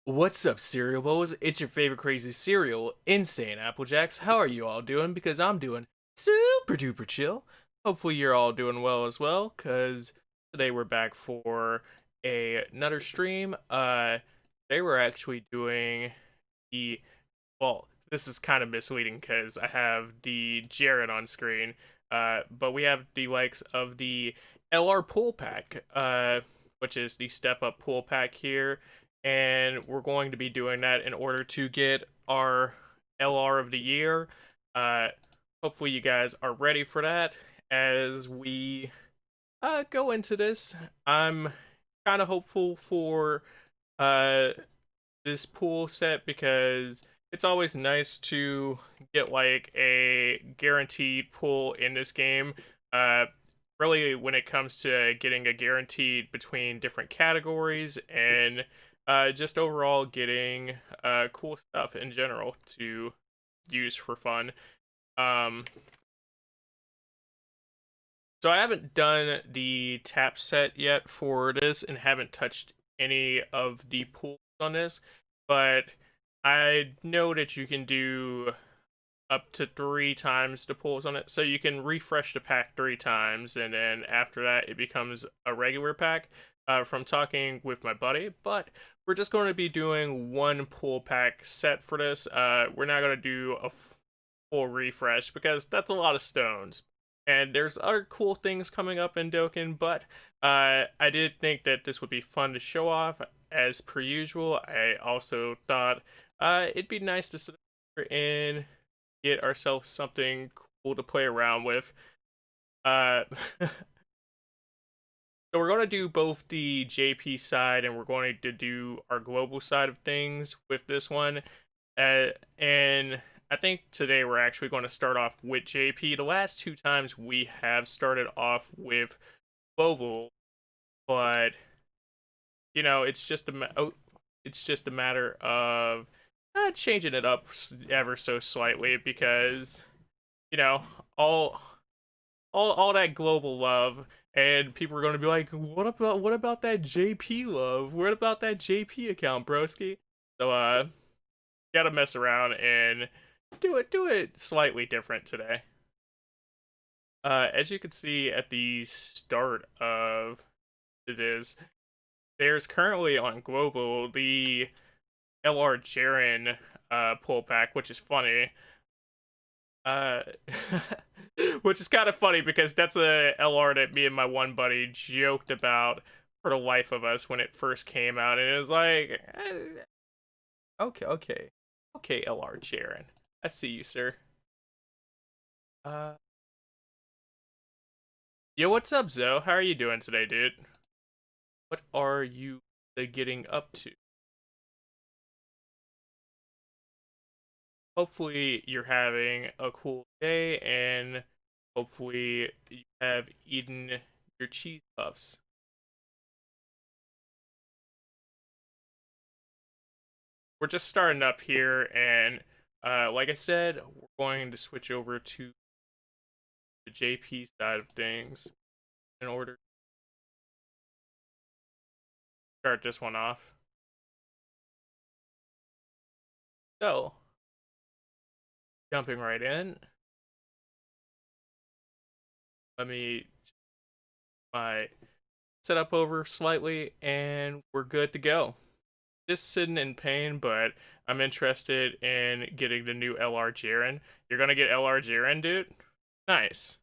What's up, Cereal Bowls? It's your favorite crazy cereal, Insaneapplejackz. How are you all doing? Because I'm doing super duper chill. Hopefully you're all doing well as well, because today we're back for another stream. Today we're actually doing the, well, this is kind of misleading because I have the Jared on screen, but we have the likes of the LR Pool Pack, which is the Step Up Pool Pack here, and we're going to be doing that in order to get our LR of the year. Uh, Hopefully, you guys are ready for that as we go into this. I'm kind of hopeful for uh, this pool set because it's always nice to get like a guaranteed pull in this game. Uh, Really, when it comes to getting a guaranteed between different categories and just overall getting cool stuff in general to use for fun. Um, so I haven't done the tap set yet for this and haven't touched any of the pools on this, but I know that you can do up to 3 times the pulls on it. So you can refresh the pack 3 times, and then after that, it becomes a regular pack. From talking with my buddy, but we're just going to be doing one pull pack set for this. We're not going to do a full refresh because that's a lot of stones. And there's other cool things coming up in Dokkan, but I did think that this would be fun to show off as per usual. I also thought it'd be nice to sit here and get ourselves something cool to play around with. So we're going to do both the JP side and we're going to do our global side of things with this one. And I think today we're actually going to start off with JP. The last 2 times we have started off with global, but it's just a matter of changing it up ever so slightly because you know all all that global love, and people are going to be like, what about that JP love? What about that JP account, broski? So gotta mess around and do it slightly different today. As you can see at the start of this, there's currently on global the LR Jaren pullback, which is funny. Uh, which is kind of funny because that's a LR that me and my one buddy joked about for the life of us when it first came out, and it was like, okay, LR Jaren, I see you, sir. Uh, Yo, what's up, Zoe? How are you doing today, dude? What are you getting up to? Hopefully, you're having a cool day, and hopefully, you have eaten your cheese puffs. We're just starting up here, and like I said, we're going to switch over to the JP side of things in order to start this one off. So, jumping right in, let me my setup over slightly, and we're good to go. Just sitting in pain, but I'm interested in getting the new LR Jaren. You're gonna get LR Jaren, dude? Nice.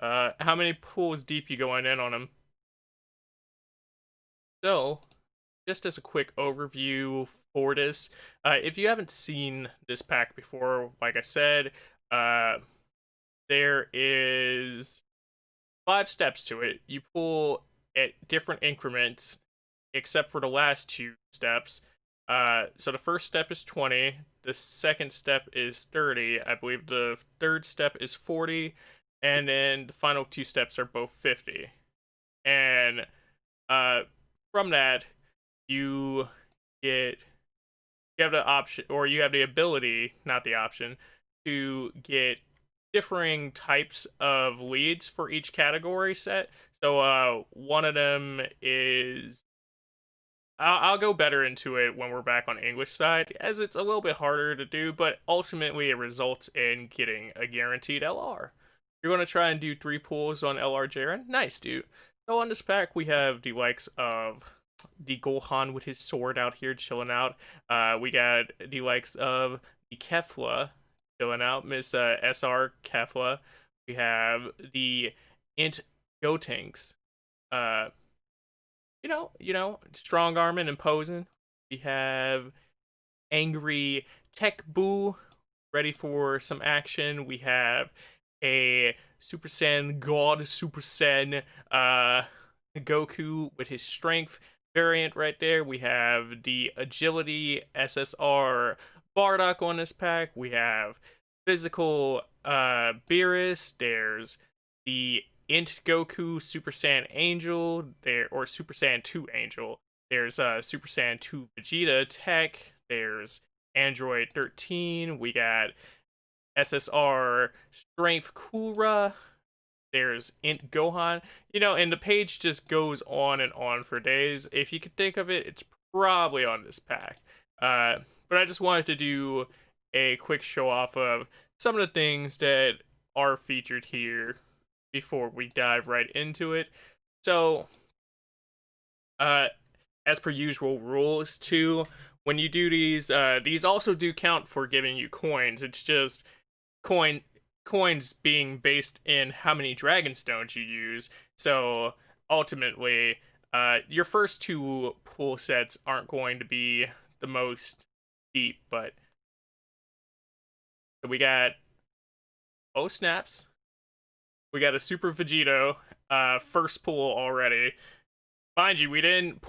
How many pools deep you going in on him? So, just as a quick overview for this, if you haven't seen this pack before, like I said, there is 5 steps to it. You pull at different increments, except for the last 2 steps. So the first step is 20, the second step is 30, I believe the third step is 40, and then the final 2 steps are both 50. And uh, from that, you get you have the option, or you have the ability, not the option, to get differing types of leads for each category set. So one of them is I'll go better into it when we're back on English side, as it's a little bit harder to do, but ultimately it results in getting a guaranteed LR. You're going to try and do 3 pulls on LR Jaren? Nice, dude. So on this pack, we have the likes of the Gohan with his sword out here chilling out. We got the likes of the Kefla chilling out, Miss SR Kefla. We have the Int Gotenks. Uh, strong arming and posing. We have angry Tech Boo, ready for some action. We have a Super Saiyan God Super Saiyan Goku with his strength variant right there. We have the agility SSR Bardock on this pack. We have physical Beerus. There's the Int Goku Super Saiyan Angel there, or Super Saiyan 2 Angel. There's Super Saiyan 2 Vegeta Tech. There's Android 13. We got SSR Strength Kura. There's Int Gohan. And the page just goes on and on for days. If you could think of it, it's probably on this pack. But I just wanted to do a quick show off of some of the things that are featured here before we dive right into it. So, as per usual rules too, when you do these also do count for giving you coins. It's just coins being based in how many Dragon Stones you use. So ultimately, your first 2 pool sets aren't going to be the most deep, but so we got snaps. We got a Super Vegito, first pull already. Mind you, we didn't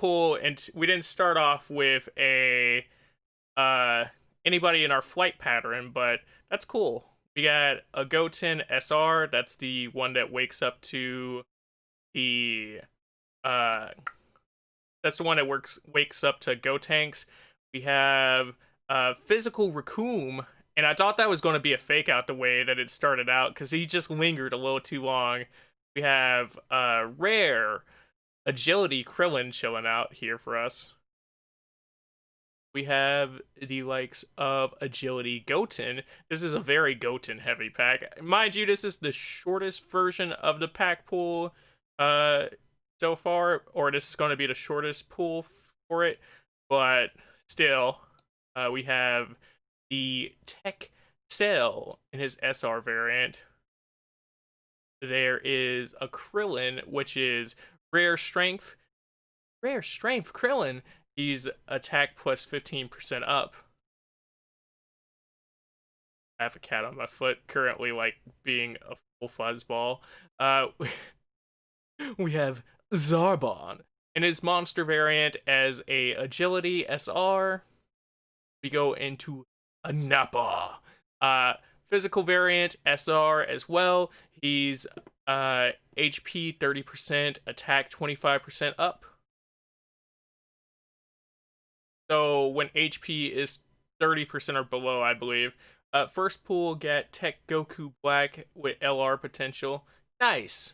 start off with a anybody in our flight pattern, but that's cool. We got a Goten SR. That's the one that wakes up to the that's the one that wakes up to Gotenks. We have physical Raccoon. And I thought that was going to be a fake out the way that it started out, because he just lingered a little too long. We have rare agility Krillin chilling out here for us. We have the likes of agility Goten. This is a very Goten heavy pack. Mind you, this is the shortest version of the pack pool so far, or this is going to be the shortest pool for it. But still, we have the Tech Cell in his SR variant. There is a Krillin, which is rare strength. Rare strength Krillin. He's attack plus 15% up. I have a cat on my foot currently, like being a full fuzzball. We have Zarbon in his monster variant as a agility SR. We go into a Nappa. Physical variant, SR as well. He's HP 30%, attack 25% up. So when HP is 30% or below, I believe. First pool, get Tech Goku Black with LR potential. Nice.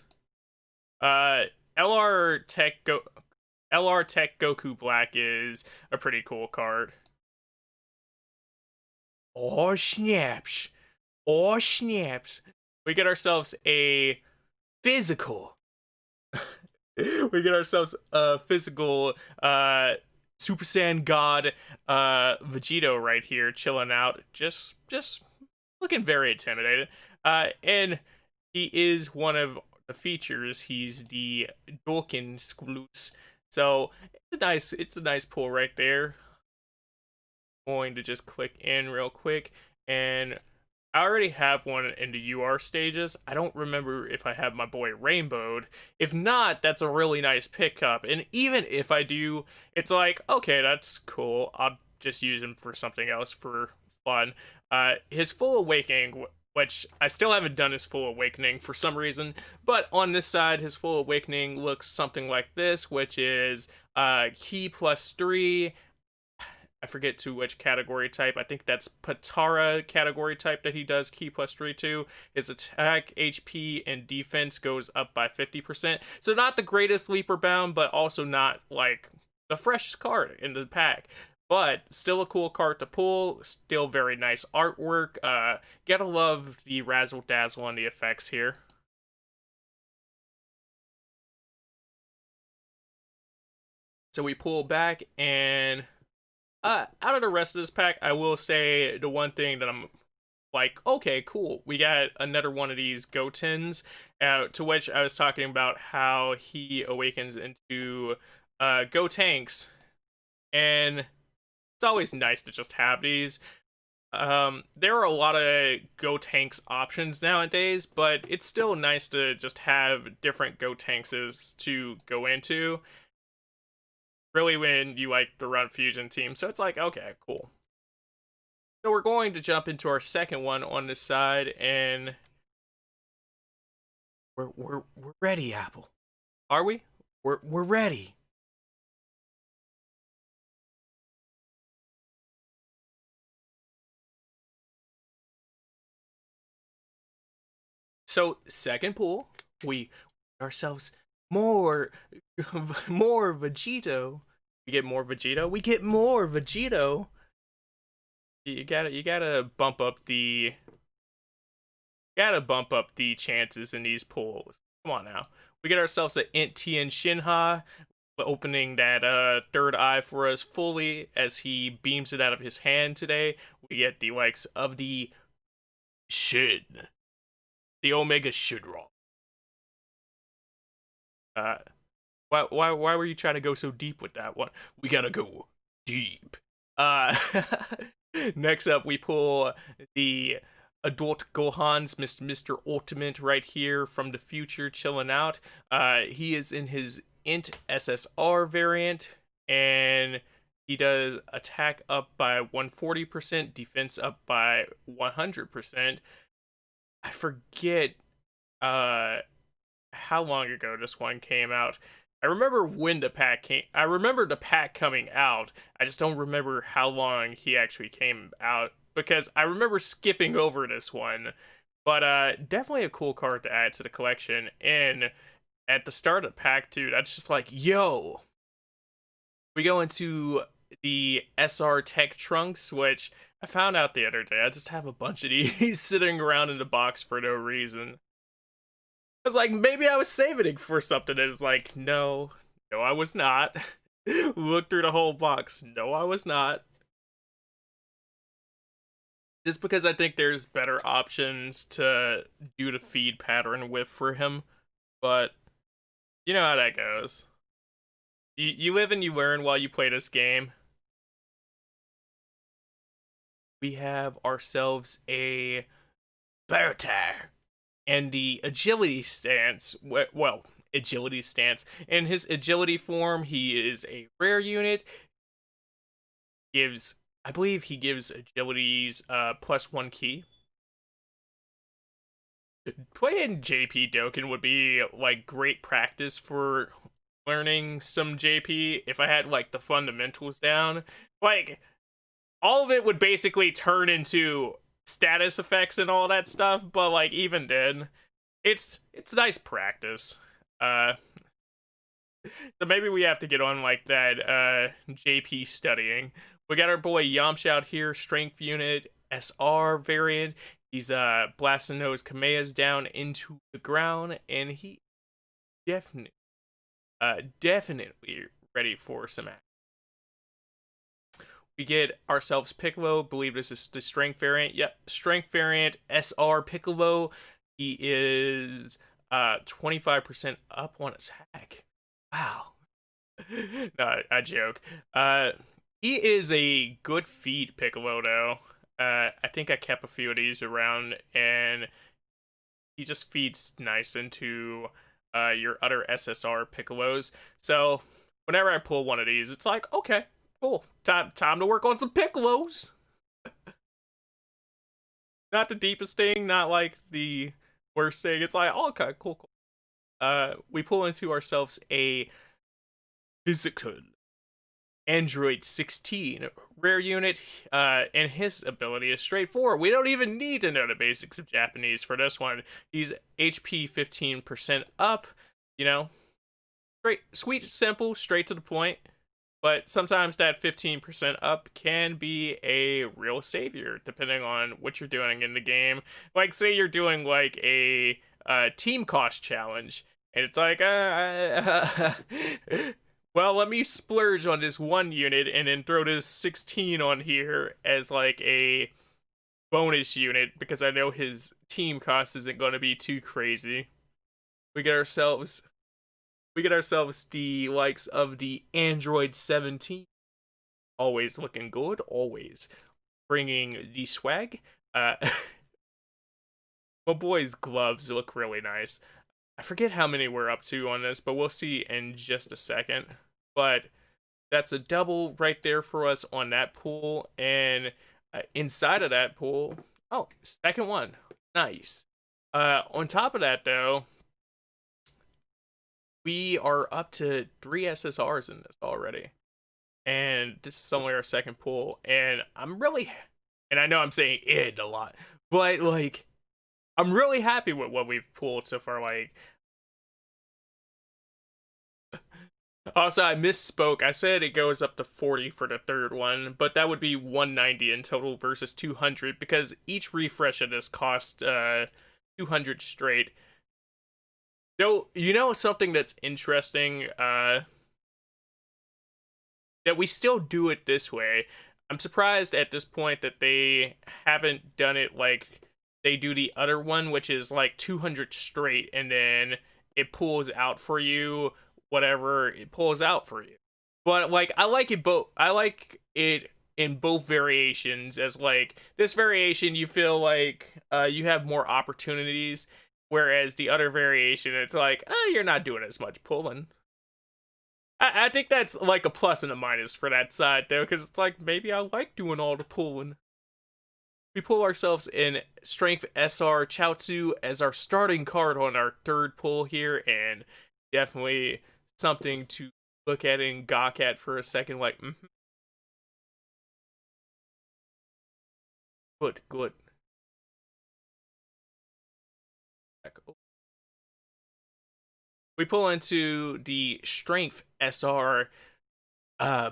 LR Tech Goku Black is a pretty cool card. Oh snaps. Oh snaps. We get ourselves a physical. We get ourselves a physical Super Saiyan God Vegito right here chilling out. Just looking very intimidated. And he is one of the features. He's the Dokkan Skloots. So it's a nice pull right there. Going to just click in real quick, and I already have one in the UR stages. I don't remember if I have my boy Rainbowed. If not, that's a really nice pickup, and even if I do, it's like, okay, that's cool. I'll just use him for something else for fun. His Full Awakening, which I still haven't done his Full Awakening for some reason, but on this side, his Full Awakening looks something like this, which is Ki plus 3, I forget to which category type. I think that's Patara category type that he does Ki plus 3 to. His attack, HP, and defense goes up by 50%. So not the greatest leaper bound, but also not like the freshest card in the pack. But still a cool card to pull, still very nice artwork. Gotta love the razzle dazzle on the effects here. So we pull back, and out of the rest of this pack, I will say the one thing that I'm like, okay, cool, we got another one of these Gotens, to which I was talking about how he awakens into Gotenks, and it's always nice to just have these. There are a lot of Gotenks options nowadays, but it's still nice to just have different Gotenkses to go into. Really, when you like to run Fusion Team, so it's like, okay, cool. So we're going to jump into our second one on this side, and we're ready, Apple. Are we? We're ready. So second pull, we ourselves more Vegito. We get more Vegito. We get more Vegito. You gotta bump up the chances in these pulls. Come on now. We get ourselves an Int Tien Shinha, opening that third eye for us fully as he beams it out of his hand today. We get the likes of the Shin, the Omega Shudra. Why were you trying to go so deep with that one? We gotta go deep. Next up, we pull the Adult Gohan's Mr. Ultimate right here from the future, chilling out. He is in his Int SSR variant, and he does attack up by 140%, defense up by 100%. I forget how long ago this one came out. I remember when the pack came. I remember the pack coming out. I just don't remember how long he actually came out, because I remember skipping over this one. But definitely a cool card to add to the collection. And at the start of pack 2, that's just like, yo. We go into the SR Tech Trunks, which I found out the other day. I just have a bunch of these sitting around in the box for no reason. I was like, maybe I was saving it for something. It's like, no, I was not. Look through the whole box. No, I was not. Just because I think there's better options to do the feed pattern with for him. But you know how that goes. You live and you learn while you play this game. We have ourselves a Bertar. And the agility stance, well, agility stance. In his agility form, he is a rare unit. I believe he gives agilities +1 key. Playing JP Dokkan would be like great practice for learning some JP if I had like the fundamentals down. Like, all of it would basically turn into status effects and all that stuff, but like, even then, it's nice practice. So maybe we have to get on like that JP studying. We got our boy Yamcha out here, strength unit, SR variant. He's blasting those Kameas down into the ground, and he definitely ready for some action. We get ourselves Piccolo. Believe this is the strength variant. Yep, strength variant SR Piccolo. He is 25% up on attack. Wow. No, I joke. He is a good feed Piccolo though. I think I kept a few of these around, and he just feeds nice into your other SSR Piccolos. So whenever I pull one of these, it's like, okay, cool. Time to work on some Piccolos. Not the deepest thing, not like the worst thing. It's like, oh, okay, cool. We pull into ourselves a physical Android 16 rare unit, and his ability is straightforward. We don't even need to know the basics of Japanese for this one. He's HP 15% up, you know. Sweet, simple, straight to the point. But sometimes that 15% up can be a real savior, depending on what you're doing in the game. Like, say you're doing like a team cost challenge, and it's like, well, let me splurge on this one unit and then throw this 16 on here as like a bonus unit because I know his team cost isn't going to be too crazy. We get ourselves the likes of the Android 17, always looking good, always bringing the swag. My boy's gloves look really nice. I forget how many we're up to on this, but we'll see in just a second. But that's a double right there for us on that pool, and inside of that pool, oh, second one, nice. On top of that, though, we are up to 3 SSRs in this already, and this is only our second pool, and and I know I'm saying it a lot, but like, I'm really happy with what we've pulled so far. Like, also, I misspoke. I said it goes up to 40 for the third one, but that would be 190 in total versus 200 because each refresh of this cost 200 straight. No, you know something that's interesting? That we still do it this way. I'm surprised at this point that they haven't done it like they do the other one, which is like 200 straight, and then it pulls out for you whatever it pulls out for you. But like, I like it both. I like it in both variations. As like, this variation, you feel like you have more opportunities, whereas the other variation, it's like, you're not doing as much pulling. I think that's like a plus and a minus for that side though, because it's like, maybe I like doing all the pulling. We pull ourselves in Strength SR Chaozu as our starting card on our third pull here, and definitely something to look at and gawk at for a second, like, good. We pull into the Strength SR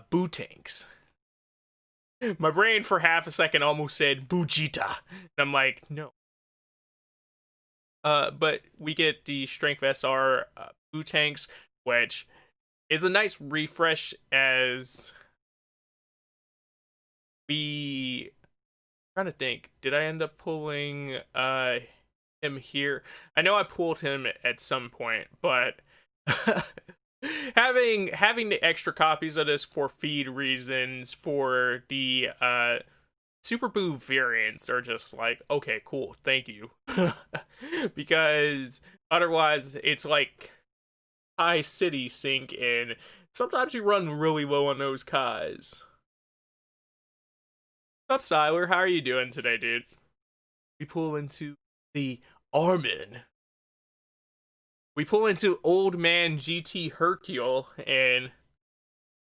Boo Tanks. My brain for half a second almost said Bujita, and I'm like, no. But we get the Strength SR Boo Tanks, which is a nice refresh as I'm trying to think, did I end up pulling him here? I know I pulled him at some point, but having the extra copies of this for feed reasons for the Super Boo variants are just like, okay, cool, thank you. Because otherwise it's like high city sync, and sometimes you run really low on those Kais. What's up, Siler? How are you doing today, dude? We pull into the Armin. We pull into Old Man GT Hercule, and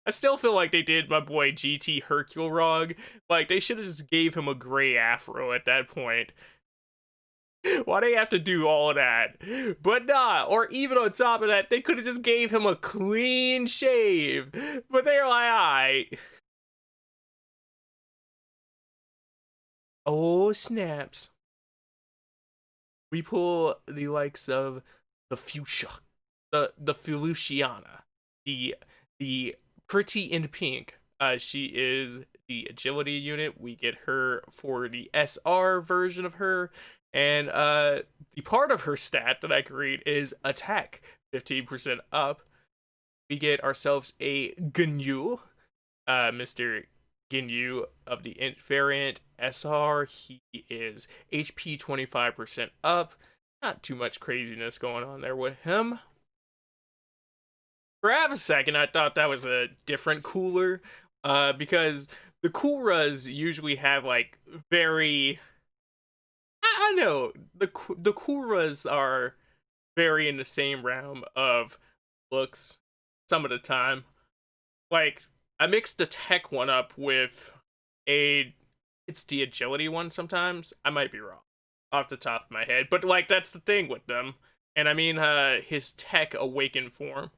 I still feel like they did my boy GT Hercule wrong. Like, they should have just gave him a gray afro at that point. Why do they have to do all of that? But nah, or even on top of that, they could have just gave him a clean shave. But they're like, alright. Oh, snaps. We pull the likes of the Fuchsia, the Feliciana, the pretty in pink. She is the agility unit. We get her for the SR version of her, and the part of her stat that I can read is attack, 15% up. We get ourselves a Ginyu, Mr. Ginyu of the Int variant SR. He is HP 25% up. Not too much craziness going on there with him. For half a second, I thought that was a different cooler, because the Kuras usually have like very, I know the Kuras are very in the same realm of looks some of the time. Like, I mixed the tech one up with it's the agility one sometimes. I might be wrong off the top of my head, but like, that's the thing with them. And I mean his tech awakened form.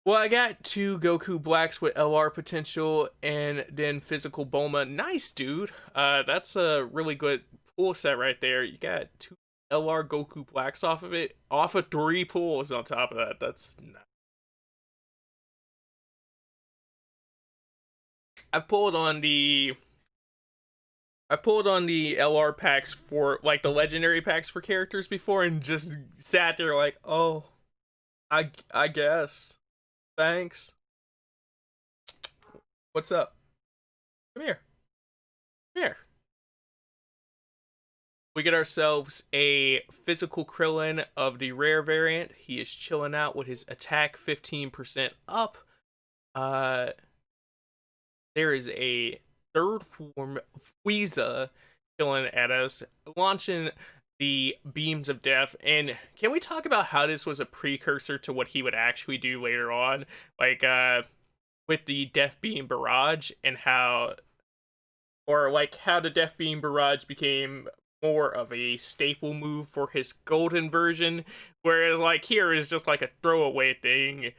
Well, I got two Goku Blacks with LR potential and then physical Bulma. Nice, dude. That's a really good pull set right there. You got two LR Goku Blacks off of it, off of three pulls on top of that. That's nice. I've pulled on the I've pulled on the LR packs for like the legendary packs for characters before and just sat there like, oh, I guess. Thanks. What's up? Come here. Come here. We get ourselves a physical Krillin of the rare variant. He is chilling out with his attack 15% up. There is a third form Frieza chilling at us, launching the beams of death. And can we talk about how this was a precursor to what he would actually do later on, like with the Death Beam Barrage, and how, or like how the Death Beam Barrage became more of a staple move for his golden version, whereas like here is just like a throwaway thing.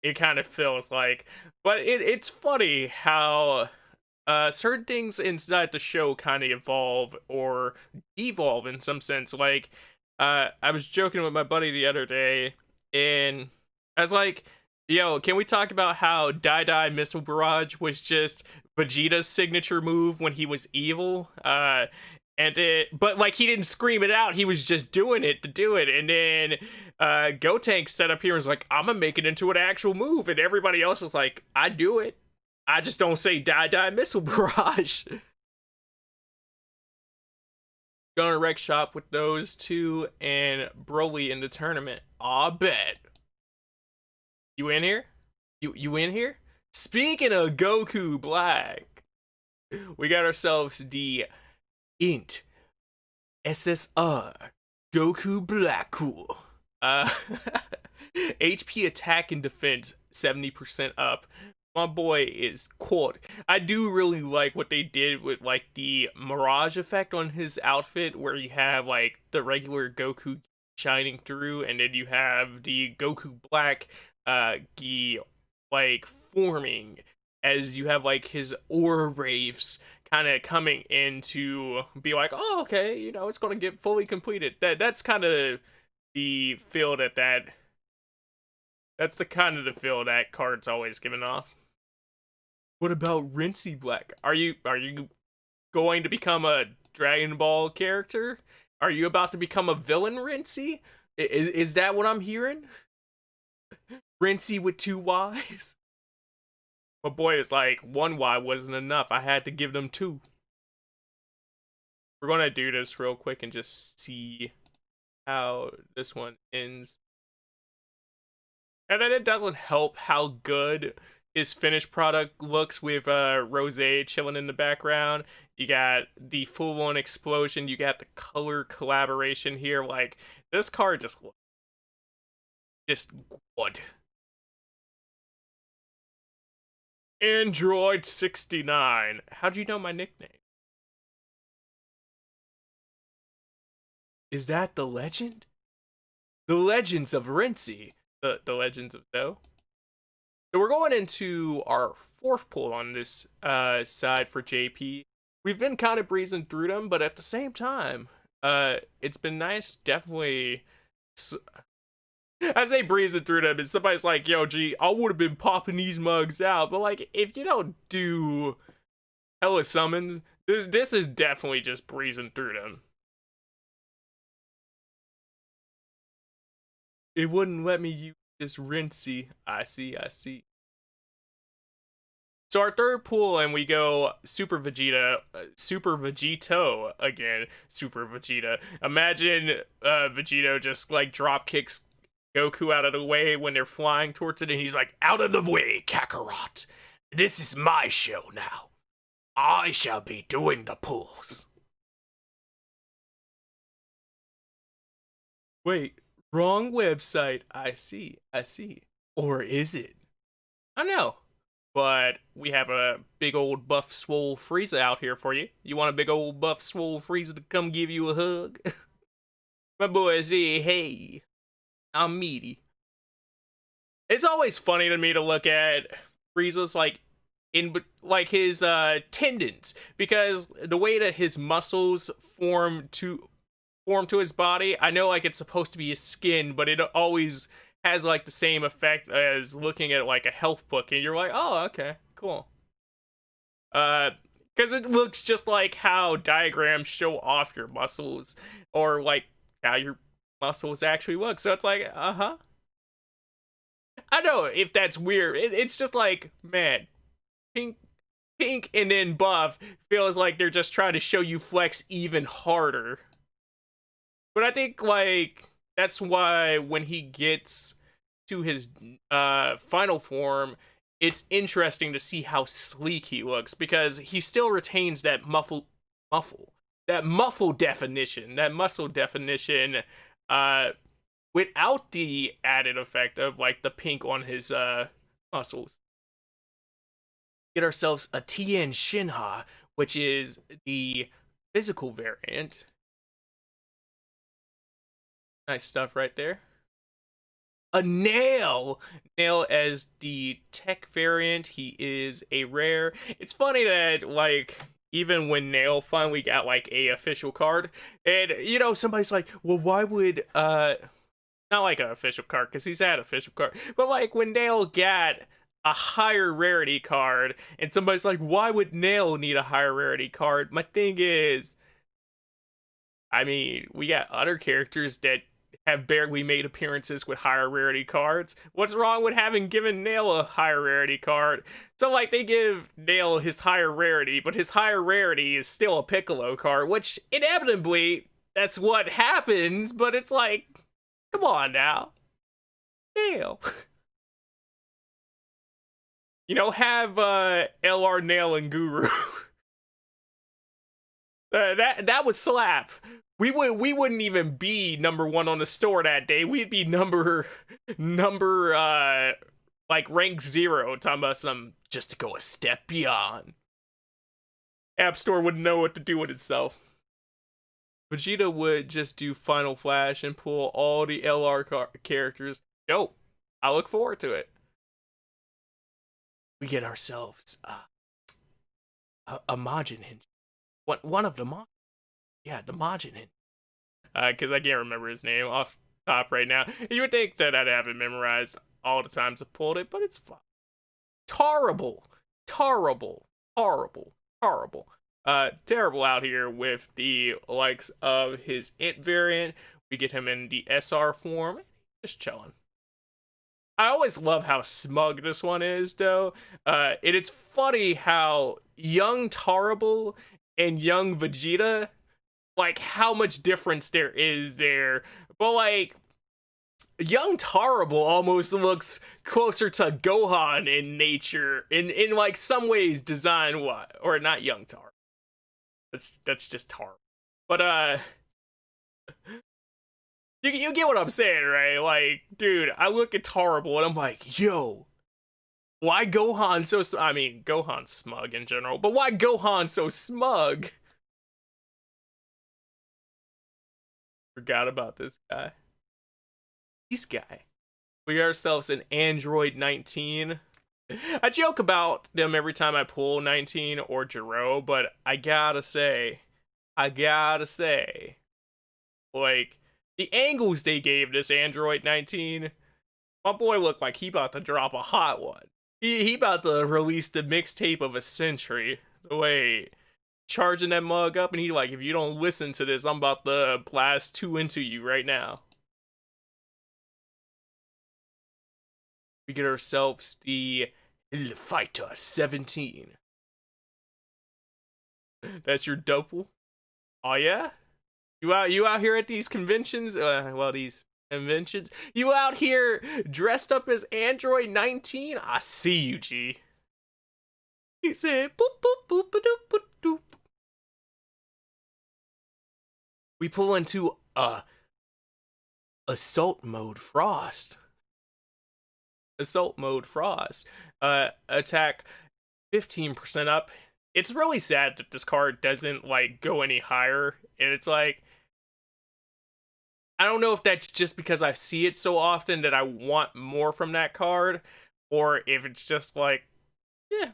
It kind of feels like, but it's funny how certain things inside the show kind of evolve or devolve in some sense. Like, I was joking with my buddy the other day, and I was like, yo, can we talk about how Die Missile Barrage was just Vegeta's signature move when he was evil? But like he didn't scream it out, he was just doing it to do it, and then Gotenk set up here and was like, I'm gonna make it into an actual move, and everybody else was like, I do it. I just don't say Die Missile Barrage. Gonna wreck shop with those two and Broly in the tournament. Aw, bet. You in here? You in here? Speaking of Goku Black, we got ourselves the Int SSR Goku Black Cool. HP attack and defense 70% up. My boy is caught. I do really like what they did with like the mirage effect on his outfit, where you have like the regular Goku shining through, and then you have the Goku Black gi like forming as you have like his aura wraiths kind of coming in to be like, oh, okay, you know, it's gonna get fully completed. That's kind of the feel that's the kind of the feel that card's always given off. What about Rincey Black? Are you going to become a Dragon Ball character? Are you about to become a villain, Rincey? Is that what I'm hearing? Rincey with two Y's? My boy is like, one Y wasn't enough. I had to give them two. We're gonna do this real quick and just see how this one ends. And then it doesn't help how good his finished product looks with Rose chilling in the background. You got the full-on explosion. You got the color collaboration here. Like, this card just good. Android 69. How'd you know my nickname? Is that the legend? The Legends of Rincey. The Legends of Zoe. So we're going into our fourth pull on this side for JP. We've been kind of breezing through them, but at the same time, it's been nice. Definitely, I say breezing through them, and somebody's like, yo, G, I would have been popping these mugs out. But like, if you don't do hella summons, this is definitely just breezing through them. It wouldn't let me use this Rincey. I see. So our third pull, and we go Super Vegeta, Super Vegito again. Super Vegeta. Imagine Vegito just like drop kicks Goku out of the way when they're flying towards it, and he's like, out of the way, Kakarot. This is my show now. I shall be doing the pulls. Wait, wrong website. I see. Or is it? I don't know. But we have a big old buff swole Frieza out here for you. You want a big old buff swole Frieza to come give you a hug? My boy say, hey, I'm meaty. It's always funny to me to look at Frieza's like his tendons, because the way that his muscles form to his body, I know like it's supposed to be his skin, but it always has like the same effect as looking at like a health book, and you're like, oh, okay, cool. Because it looks just like how diagrams show off your muscles, or like how your muscles actually look. So it's like, uh-huh. I know if that's weird. It's just like, man, pink, pink, and then buff feels like they're just trying to show you flex even harder. But I think like that's why when he gets to his final form, it's interesting to see how sleek he looks, because he still retains that muffle definition, that muscle definition, without the added effect of like the pink on his muscles. Get ourselves a Tien Shinha, which is the physical variant. Nice stuff right there. A Nail as the tech variant. He is a rare. It's funny that like even when Nail finally got like a official card, and you know, somebody's like, well, why would not like an official card, because he's had official card, but like when Nail got a higher rarity card, and somebody's like, why would Nail need a higher rarity card? My thing is, I mean, we got other characters that have barely made appearances with higher rarity cards. What's wrong with having given Nail a higher rarity card? So like they give Nail his higher rarity, but his higher rarity is still a Piccolo card, which inevitably that's what happens, but it's like, come on now. Nail. You know, have LR Nail and Guru. That would slap. We wouldn't even be number 1 on the store that day. We'd be number like rank 0, talking about some just to go a step beyond. App Store wouldn't know what to do with itself. Vegeta would just do Final Flash and pull all the LR characters. Dope. I look forward to it. We get ourselves a Majin Henshin. One of the Majin. Yeah, the Majin Henshin. Because I can't remember his name off top right now. You would think that I'd have it memorized all the times I pulled it, but it's fine. Terrible out here with the likes of his Int variant. We get him in the SR form, just chilling. I always love how smug this one is, though. It's funny how young Terrible and young Vegeta, like how much difference there is there. But like young Terrible almost looks closer to Gohan in nature, in like some ways design or not young Terrible. That's just Terrible. But you get what I'm saying, right? Like, dude, I look at Terrible and I'm like, yo, why Gohan so I mean, Gohan's smug in general, but why Gohan so smug? Forgot about this guy. This guy. We got ourselves an Android 19. I joke about them every time I pull 19 or Jiro, but I gotta say, like, the angles they gave this Android 19, my boy looked like he about to drop a hot one. He about to release the mixtape of a century. The way charging that mug up, and he like, if you don't listen to this, I'm about to blast 2 into you right now. We get ourselves the Fighter 17. That's your doppel? Oh yeah? You out here at these conventions? These conventions? You out here dressed up as Android 19? I see you, G. He said, boop, boop, boop, boop, boop, boop. We pull into Assault Mode Frost. Assault Mode Frost. Attack 15% up. It's really sad that this card doesn't like go any higher, and it's like, I don't know if that's just because I see it so often that I want more from that card, or if it's just like, yeah,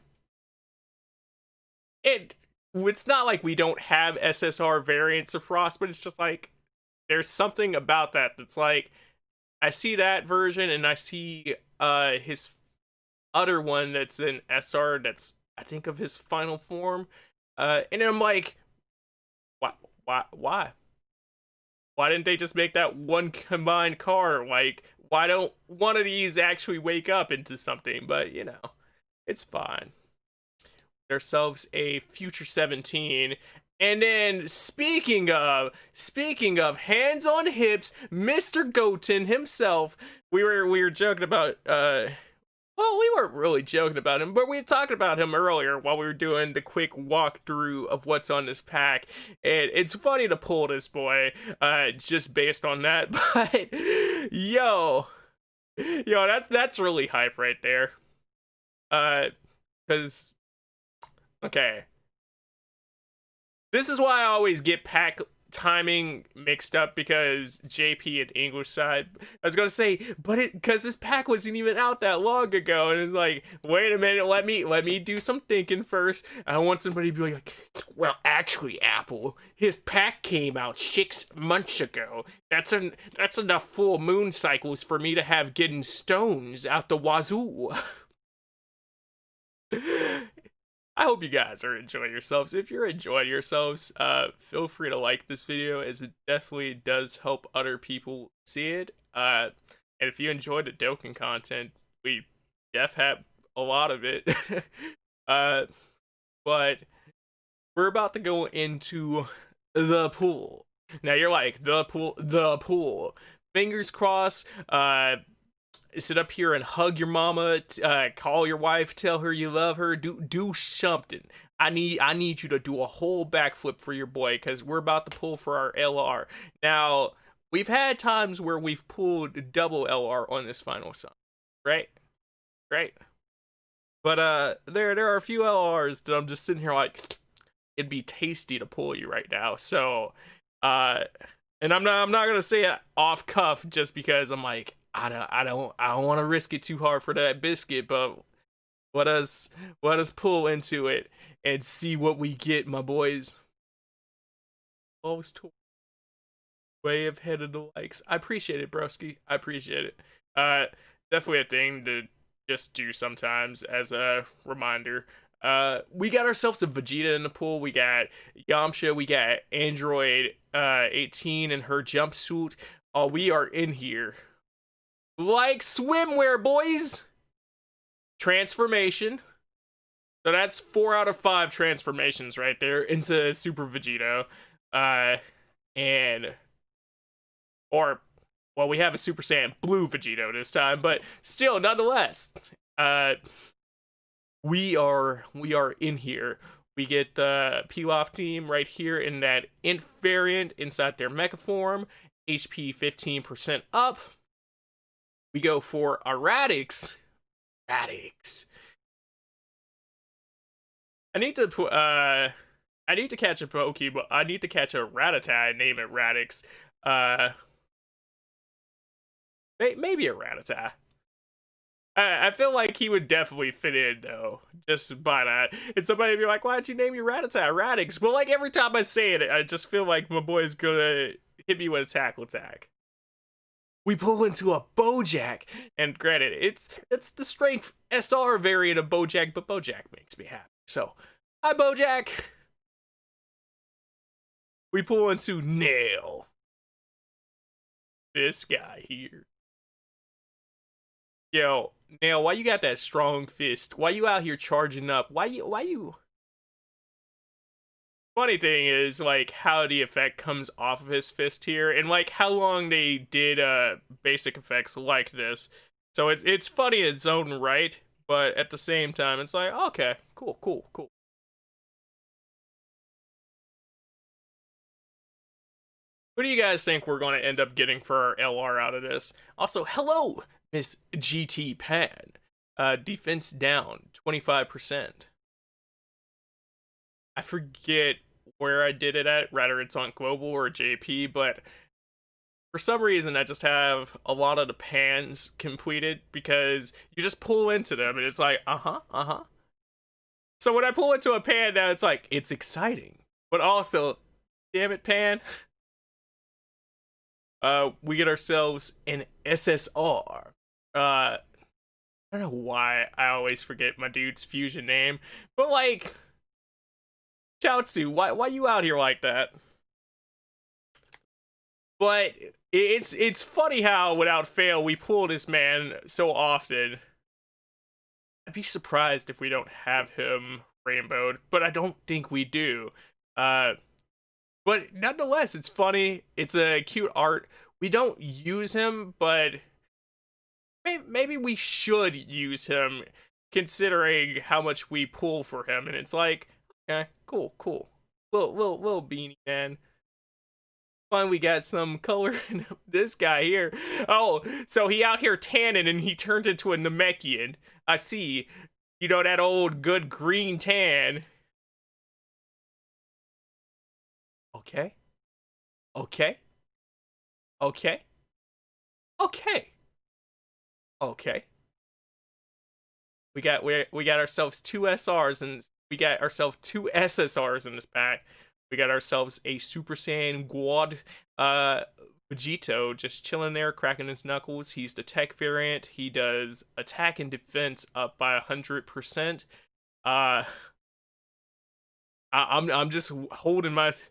it's not like we don't have SSR variants of Frost, but it's just like there's something about that that's like I see that version and I see his other one that's in SR that's I think of his final form, and I'm like, why? Why didn't they just make that one combined car? Like, why don't one of these actually wake up into something? But you know, it's fine. Ourselves a future 17. And then speaking of hands on hips, Mr. Goten himself, we were joking about well, we weren't really joking about him, but we were talking about him earlier while we were doing the quick walkthrough of what's on this pack. And it's funny to pull this boy, just based on that. But yo, that's really hype right there. Because okay, this is why I always get pack timing mixed up because JP and English side. I was gonna say, but because this pack wasn't even out that long ago, and it's like, wait a minute, let me do some thinking first. I want somebody to be like, well, actually, Apple, his pack came out 6 months ago. That's enough full moon cycles for me to have getting stones out the wazoo. I hope you guys are enjoying yourselves. If you're enjoying yourselves, feel free to like this video, as it definitely does help other people see it. And if you enjoyed the Dokkan content, we have a lot of it. But we're about to go into the pool. Now you're like, the pool. Fingers crossed. Sit up here and hug your mama, call your wife, tell her you love her, do something. I need you to do a whole backflip for your boy, because we're about to pull for our LR. Now, we've had times where we've pulled double LR on this final song, right? But there are a few LRs that I'm just sitting here like, it'd be tasty to pull you right now. So, and I'm not gonna say it off cuff just because I'm like, I don't want to risk it too hard for that biscuit, but let us pull into it and see what we get, my boys. Always way ahead of the likes. I appreciate it, broski. I appreciate it. Definitely a thing to just do sometimes as a reminder. We got ourselves a Vegeta in the pool. We got Yamcha. We got Android 18 in her jumpsuit. Oh, we are in here. Like swimwear, boys. Transformation. So that's 4 out of 5 transformations right there into Super Vegito. Well, we have a Super Saiyan Blue Vegito this time, but still, nonetheless, we are in here. We get the Pilaf team right here in that Int variant inside their Mecha form. HP 15% up. We go for a Radix. I need to catch a Pokemon. I need to catch a Rattata and name it Radix. Maybe a Rattata. I feel like he would definitely fit in though, just by that. And somebody would be like, "Why'd you name your Rattata Radix?" Well, like every time I say it, I just feel like my boy's gonna hit me with a tackle attack. We pull into a Bojack, and granted, it's the strength SR variant of Bojack, but Bojack makes me happy. So, hi Bojack. We pull into Nail. This guy here. Yo, Nail, why you got that strong fist? Why you out here charging up? Why you? Funny thing is, like, how the effect comes off of his fist here, and like how long they did basic effects like this. So it's funny in its own right, but at the same time, it's like, okay, cool. What do you guys think we're going to end up getting for our LR out of this? Also, hello, Miss GT Pan. Defense down 25%. I forget where I did it at, rather it's on global or JP, but for some reason I just have a lot of the pans completed because you just pull into them and it's like, So when I pull into a pan now, it's like, it's exciting, but also, damn it, pan. We get ourselves an SSR. I don't know why I always forget my dude's fusion name, but like, Chaozu, why you out here like that? But it's funny how, without fail, we pull this man so often. I'd be surprised if we don't have him rainbowed, but I don't think we do. But nonetheless, it's funny. It's a cute art. We don't use him, but maybe we should use him, considering how much we pull for him. And it's like, okay, cool. Little beanie man. Fine, we got some color in this guy here. Oh, so he out here tanning and he turned into a Namekian. I see. You know, that old good green tan. Okay. We got ourselves two SRs and we got ourselves two SSRs in this pack. We got ourselves a Super Saiyan Quad Vegito just chilling there, cracking his knuckles. He's the tech variant. He does attack and defense up by 100%. I'm just holding myself.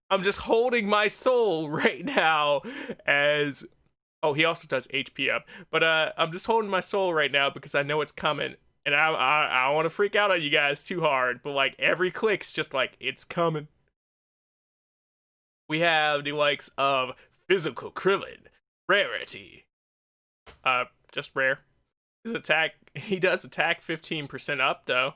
I'm just holding my soul right now as. Oh, he also does HP up, but I'm just holding my soul right now because I know it's coming. And I don't want to freak out on you guys too hard, but like every click's just like, it's coming. We have the likes of Physical Krillin, Rarity. Just rare. He does attack 15% up though.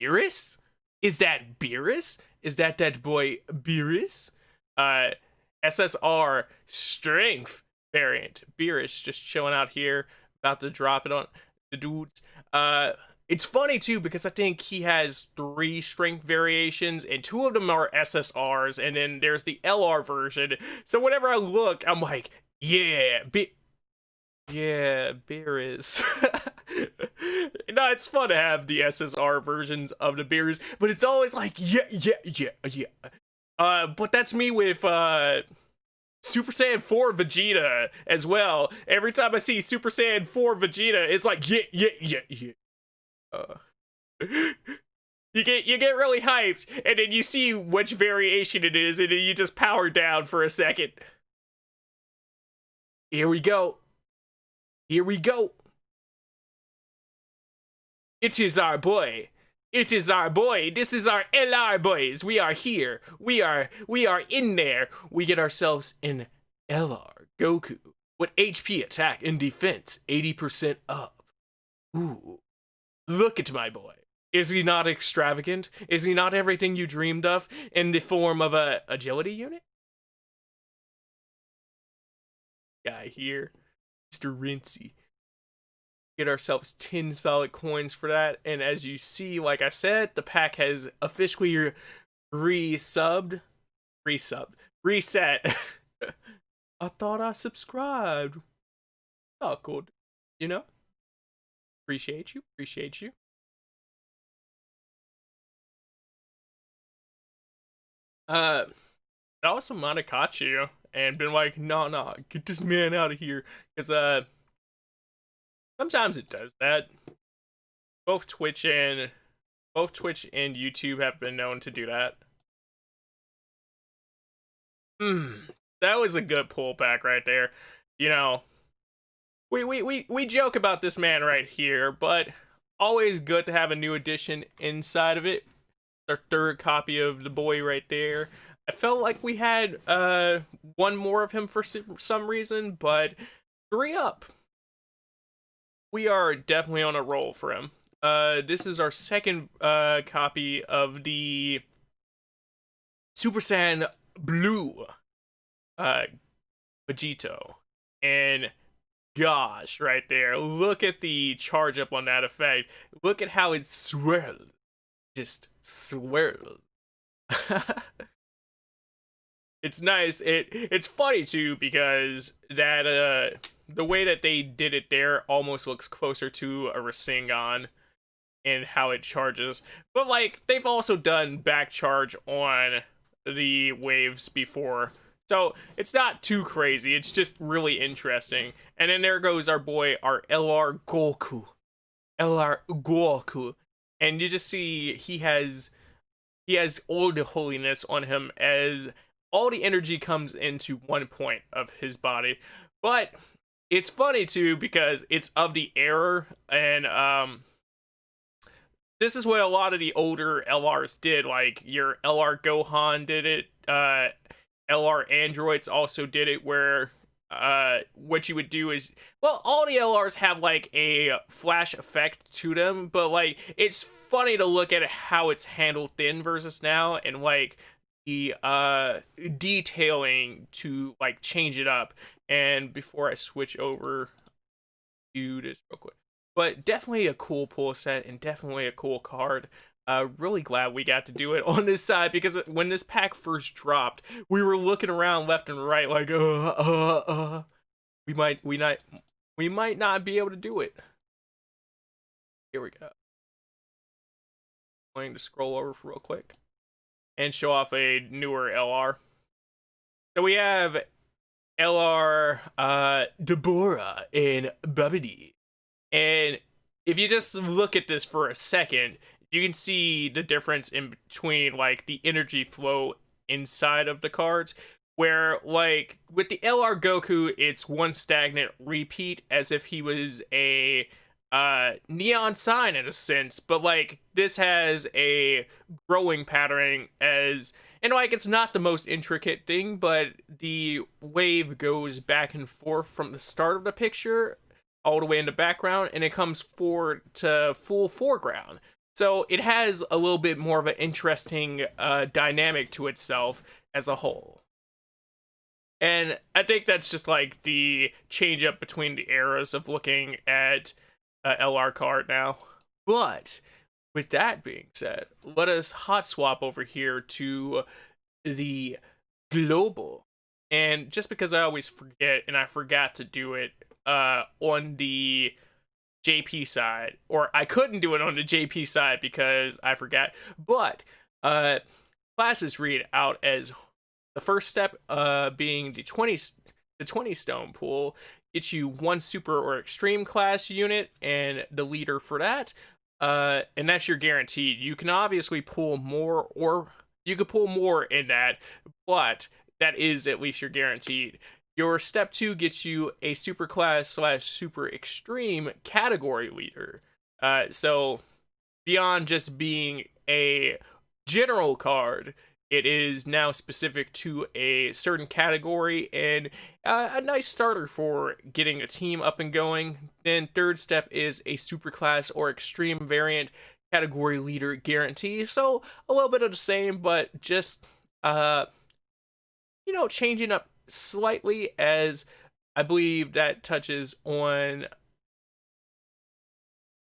Beerus? Is that Beerus? Is that boy Beerus? SSR Strength variant. Beerus just chilling out here, about to drop it on the dudes. It's funny too because I think he has 3 strength variations and 2 of them are SSRs, and then there's the LR version. So whenever I look, I'm like, yeah, Beerus. No, it's fun to have the SSR versions of the Beerus, but it's always like, yeah. But that's me with Super Saiyan 4 Vegeta as well. Every time I see Super Saiyan 4 Vegeta, it's like, yeah. You get really hyped, and then you see which variation it is, and then you just power down for a second. Here we go. It is our boy. This is our LR boys. We are here. We are in there. We get ourselves an LR Goku with HP, attack, and defense 80% up. Ooh. Look at my boy. Is he not extravagant? Is he not everything you dreamed of in the form of a agility unit? Guy here, Mr. Rincey. Get ourselves 10 solid coins for that, and as you see, like I said, the pack has officially reset. I thought I subscribed. Oh, cool. You know? Appreciate you. I also might have caught you and been like, nah, get this man out of here. Because, sometimes it does that. Both Twitch and YouTube have been known to do that. That was a good pull back right there. You know, we joke about this man right here, but always good to have a new edition inside of it. Our 3rd copy of the boy right there. I felt like we had one more of him for some reason, but 3 up. We are definitely on a roll for him. This is our 2nd copy of the Super Saiyan Blue Vegito. And gosh, right there, look at the charge up on that effect. Look at how it swirled. Just swirled. It's nice. It's funny too because that the way that they did it there almost looks closer to a Rasengan in how it charges. But like they've also done back charge on the waves before. So it's not too crazy. It's just really interesting. And then there goes our boy, our LR Goku. LR Goku. And you just see he has all the holiness on him as all the energy comes into one point of his body. But it's funny too because it's of the error, and this is what a lot of the older LRs did. Like your LR Gohan did it. LR androids also did it, where what you would do is, well, all the LRs have like a flash effect to them, but like it's funny to look at how it's handled then versus now, and like the detailing to like change it up. And before I switch over to this real quick, but definitely a cool pull set and definitely a cool card. Really glad we got to do it on this side, because when this pack first dropped, we were looking around left and right like, we might not be able to do it. Here we go. Going to scroll over real quick and show off a newer LR. So we have LR Deborah and Babidi. And if you just look at this for a second, you can see the difference in between like the energy flow inside of the cards, where like with the LR Goku, it's one stagnant repeat as if he was a neon sign in a sense, but like this has a growing pattern as, and like it's not the most intricate thing, but the wave goes back and forth from the start of the picture all the way in the background, and it comes forward to full foreground. So it has a little bit more of an interesting dynamic to itself as a whole. And I think that's just like the change up between the eras of looking at LR card now. But with that being said, let us hot swap over here to the global. And just because I always forget, and I forgot to do it on the JP side, or I couldn't do it on the JP side because I forgot, but classes read out as the first step being the 20 stone pool gets you one super or extreme class unit and the leader for that, and that's your guaranteed. You can obviously pull more, or you could pull more in that, but that is at least your guaranteed. Your step 2 gets you a super class / super extreme category leader. So beyond just being a general card, it is now specific to a certain category, and a nice starter for getting a team up and going. Then third step is a super class or extreme variant category leader guarantee. So a little bit of the same, but just changing up slightly, as I believe that touches on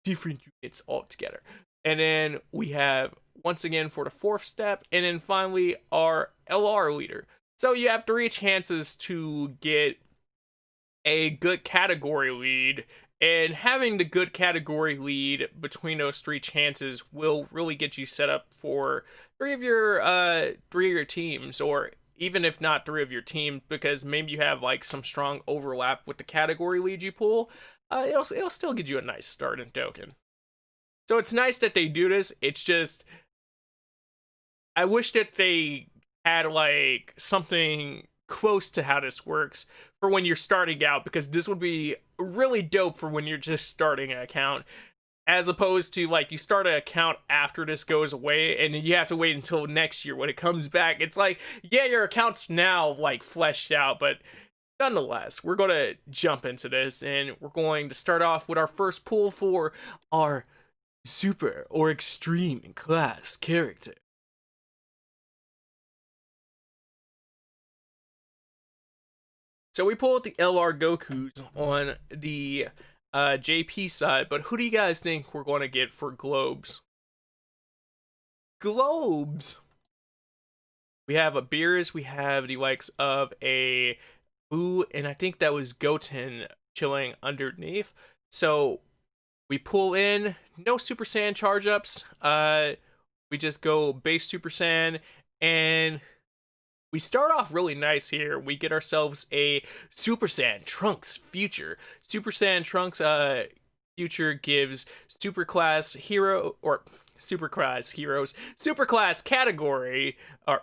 different units altogether. And then we have, once again, for the fourth step, and then finally our LR leader. So you have 3 chances to get a good category lead, and having the good category lead between those 3 chances will really get you set up for 3 of your teams, or even if not 3 of your team, because maybe you have like some strong overlap with the category lead you pull, it'll still give you a nice start in Dokkan. So it's nice that they do this. It's just, I wish that they had like something close to how this works for when you're starting out, because this would be really dope for when you're just starting an account, as opposed to like you start an account after this goes away and you have to wait until next year when it comes back. It's like, yeah, your account's now like fleshed out, but nonetheless, we're going to jump into this, and we're going to start off with our first pull for our super or extreme class character. So we pulled the LR Gokus on the JP side, but who do you guys think we're going to get for globes? Globes! We have a Beerus, we have the likes of a Boo, and I think that was Goten chilling underneath. So we pull in, no Super Saiyan charge ups. We just go base Super Saiyan, and we start off really nice here. We get ourselves a Super Saiyan Trunks future. Super Saiyan Trunks future gives superclass hero or superclass heroes, superclass category or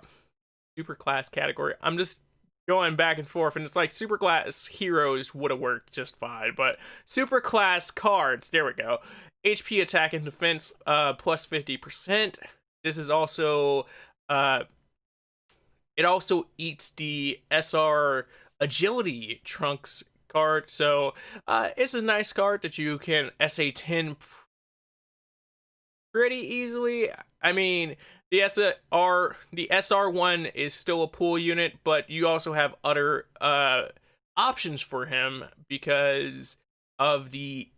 superclass category. I'm just going back and forth, and it's like superclass heroes would have worked just fine, but superclass cards, there we go. HP, attack, and defense plus 50%. This is also it also eats the SR agility Trunks card, so it's a nice card that you can SA10 pretty easily. I mean, the SR1 is still a pool unit, but you also have other options for him because of the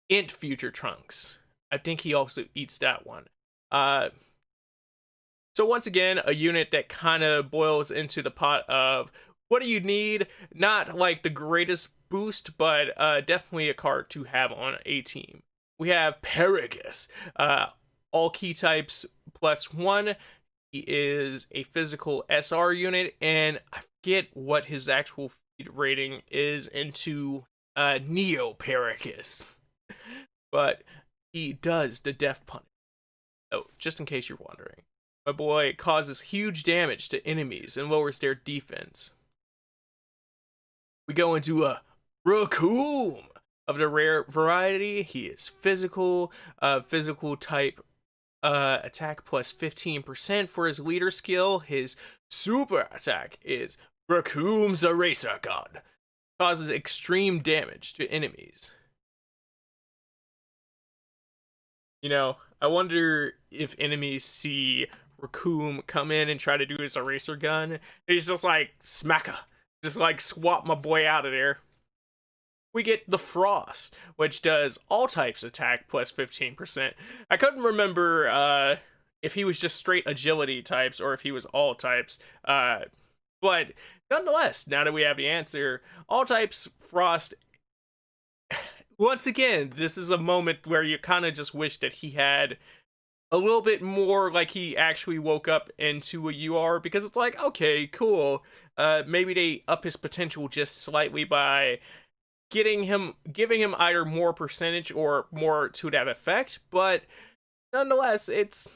Int future Trunks. I think he also eats that one. So once again, a unit that kind of boils into the pot of what do you need? Not like the greatest boost, but definitely a card to have on a team. We have Paragus, all key types +1. He is a physical SR unit, and I forget what his actual feed rating is into Neo Paragus, but he does the death punch. Oh, just in case you're wondering. My boy causes huge damage to enemies and lowers their defense. We go into a Raccoon of the rare variety. He is physical, physical type, attack plus 15% for his leader skill. His super attack is Raccoon's Eraser God. Causes extreme damage to enemies. You know, I wonder if enemies see Raccoon come in and try to do his eraser gun. He's just like, smacker. Just like swap my boy out of there. We get the Frost, which does all types attack plus 15%. I couldn't remember if he was just straight agility types or if he was all types. But nonetheless, now that we have the answer, all types Frost. Once again, this is a moment where you kind of just wish that he had a little bit more, like he actually woke up into a UR, because it's like, okay, cool. Maybe they up his potential just slightly by giving him either more percentage or more to that effect, but nonetheless, it's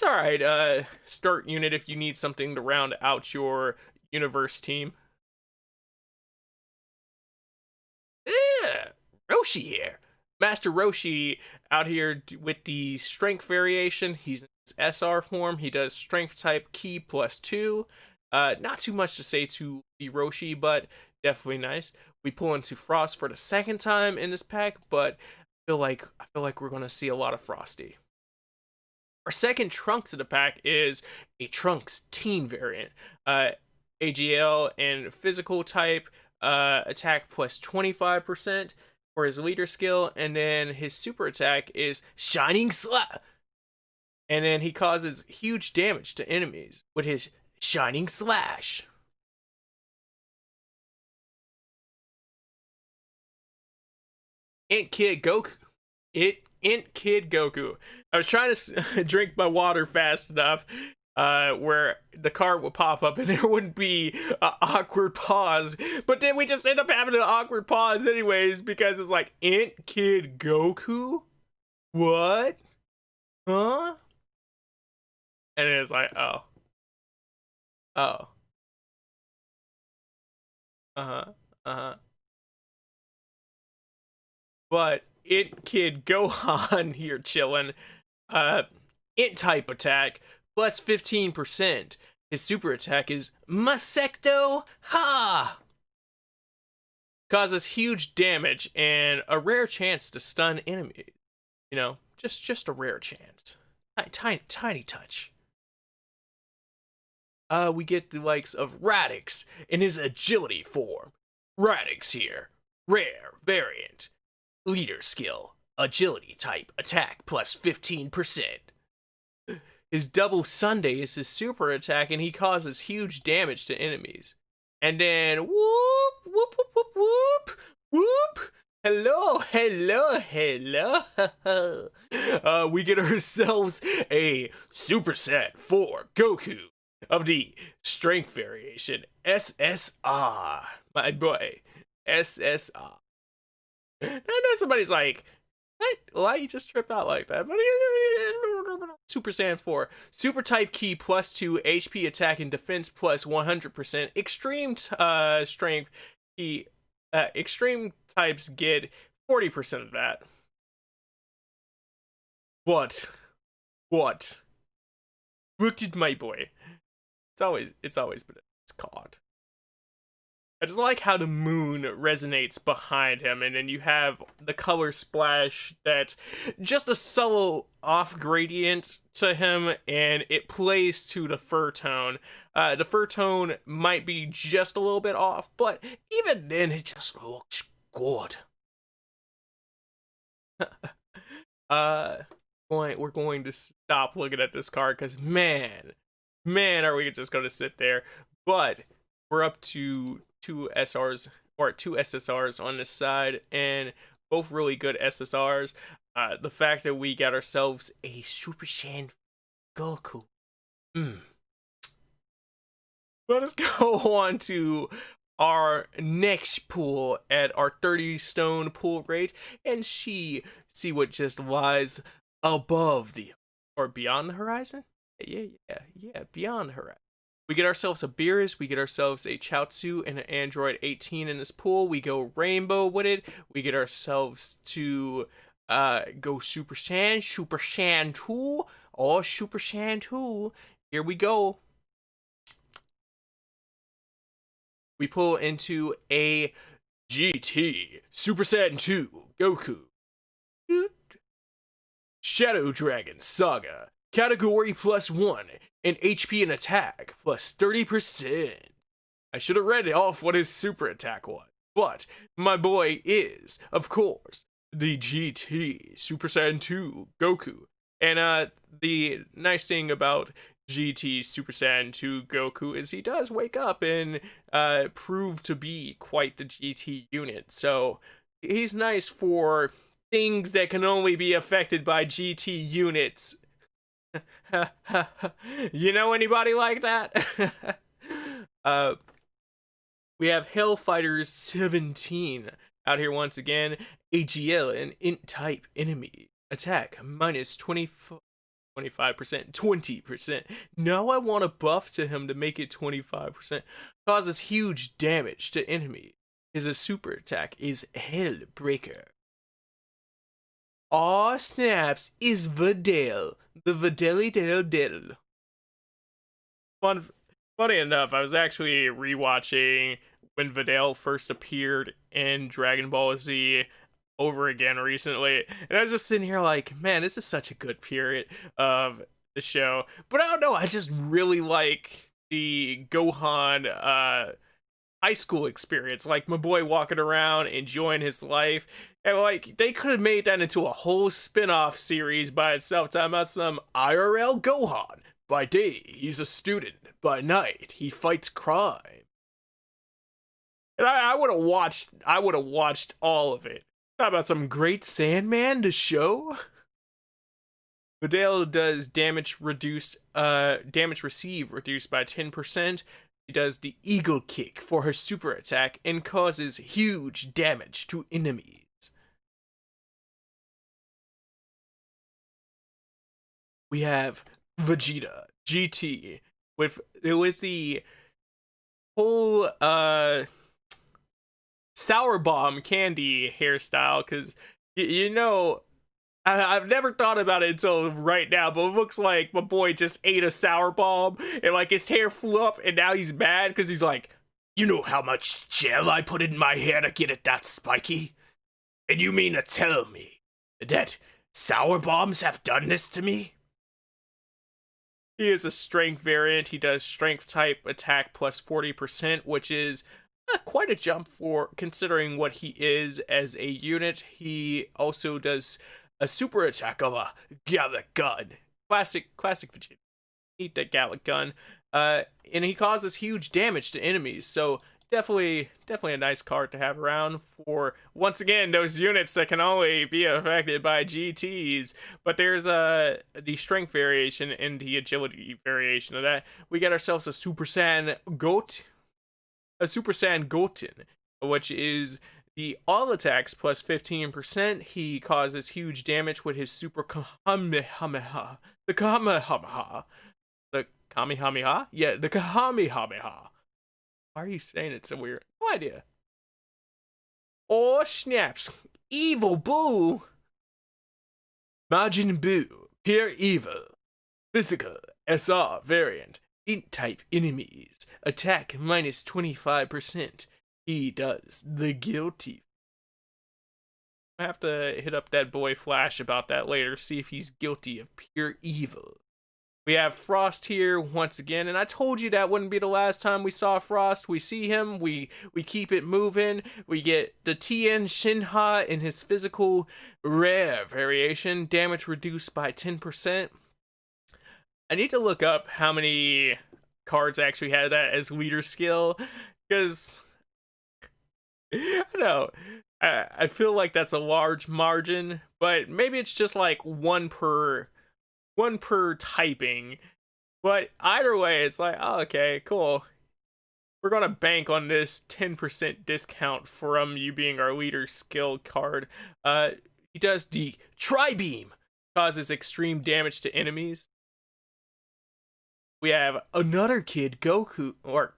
all right. Start unit if you need something to round out your universe team. Roshi here. Master Roshi out here with the strength variation. He's in his SR form. He does strength type key +2. Not too much to say to be Roshi, but definitely nice. We pull into Frost for the second time in this pack, but I feel like we're gonna see a lot of Frosty. Our second Trunks of the pack is a Trunks teen variant. AGL and physical type, attack plus 25% for his leader skill, and then his super attack is Shining Slap. And then he causes huge damage to enemies with his Shining Slash. Int Kid Goku. Int Kid Goku. I was trying to drink my water fast enough where the card would pop up and there wouldn't be an awkward pause. But then we just end up having an awkward pause anyways, because it's like, Int Kid Goku? What? Huh? And it's like, oh. Oh. Uh-huh. Uh-huh. But Int Kid Gohan here chilling. Int type attack plus 15%. His super attack is Masecto Ha! Causes huge damage and a rare chance to stun enemies. You know, just a rare chance. Tiny touch. We get the likes of Radix in his agility form. Radix here. Rare variant. Leader skill. Agility type attack plus 15%. His double Sunday is his super attack, and he causes huge damage to enemies. And then whoop, whoop, whoop, whoop, whoop, whoop. Hello, hello, hello. We get ourselves a superset for Goku of the strength variation SSR. My boy, SSR. I know somebody's like, what? Why you just trip out like that? Super Saiyan 4. Super type key plus 2 HP attack and defense plus 100%. Extreme strength key. Extreme types get 40% of that. What? What did my boy? It's always been it's caught. I just like how the moon resonates behind him, and then you have the color splash that's just a subtle off gradient to him, and it plays to the fur tone. The fur tone might be just a little bit off, but even then, it just looks good. We're going to stop looking at this card because man, are we just going to sit there? But we're up to two SSRs on this side, and both really good SSRs. The fact that we got ourselves a Super Saiyan Goku. Let us go on to our next pool at our 30 stone pool rate and see what just lies above or beyond the horizon. Yeah, beyond the horizon. We get ourselves a Beerus, we get ourselves a Chaozu and an Android 18 in this pool. We go rainbow with it. We get ourselves to go Super Saiyan 2. Oh, Super Saiyan 2. Here we go. We pull into a GT Super Saiyan 2 Goku. Shadow Dragon Saga. Category +1 and HP and attack plus 30%. I should have read it off what his super attack was, but my boy is, of course, the GT Super Saiyan 2 Goku. And the nice thing about GT Super Saiyan 2 Goku is he does wake up and prove to be quite the GT unit. So he's nice for things that can only be affected by GT units. You know anybody like that? We have Hellfighters 17 out here once again. AGL, an int type enemy. Attack minus 25%, 20%. Now I want a buff to him to make it 25%. Causes huge damage to enemies. His super attack is Hellbreaker. Aw snaps is Videl. The Videli Del. Funny enough, I was actually rewatching when Videl first appeared in Dragon Ball Z over again recently, and I was just sitting here like, man, this is such a good period of the show. But I don't know, I just really like the Gohan high school experience, like my boy walking around enjoying his life, and like they could have made that into a whole spin-off series by itself, talking about some IRL Gohan. By day he's a student, by night he fights crime. And I would have watched all of it. Talk about some great Sandman to show. Videl does damage received reduced by 10%. She does the Eagle Kick for her super attack and causes huge damage to enemies. We have Vegeta GT with the whole sour bomb candy hairstyle, because you know, I've never thought about it until right now, but it looks like my boy just ate a sour bomb and like his hair flew up, and now he's mad because he's like, you know how much gel I put in my hair to get it that spiky? And you mean to tell me that sour bombs have done this to me? He is a strength variant. He does strength type attack plus 40%, which is quite a jump for considering what he is as a unit. He also does a super attack of a gather gun. Classic Vegeta. Eat that Gallic gun. And he causes huge damage to enemies. So definitely a nice card to have around for, once again, those units that can only be affected by GTs. But there's the strength variation and the agility variation of that. We get ourselves a Super Saiyan Goten, which is the all attacks plus 15%. He causes huge damage with his Super Kamehameha. The Kamehameha. The Kamehameha? Yeah, the Kamehameha. Why are you saying it so weird? No idea. Oh, snaps. Evil Boo. Majin Buu. Pure Evil. Physical. SR variant. Int type enemies. Attack minus 25%. He does the guilty. I have to hit up that boy Flash about that later. See if he's guilty of pure evil. We have Frost here once again, and I told you that wouldn't be the last time we saw Frost. We see him, we keep it moving. We get the Tien Shinha in his physical rare variation, damage reduced by 10%. I need to look up how many cards actually had that as leader skill, because I don't know. I feel like that's a large margin, but maybe it's just like one per typing. But either way, it's like, oh, okay, cool. We're gonna bank on this 10% discount from you being our leader skill card. He does the Tri-Beam, causes extreme damage to enemies. We have another kid, Goku, or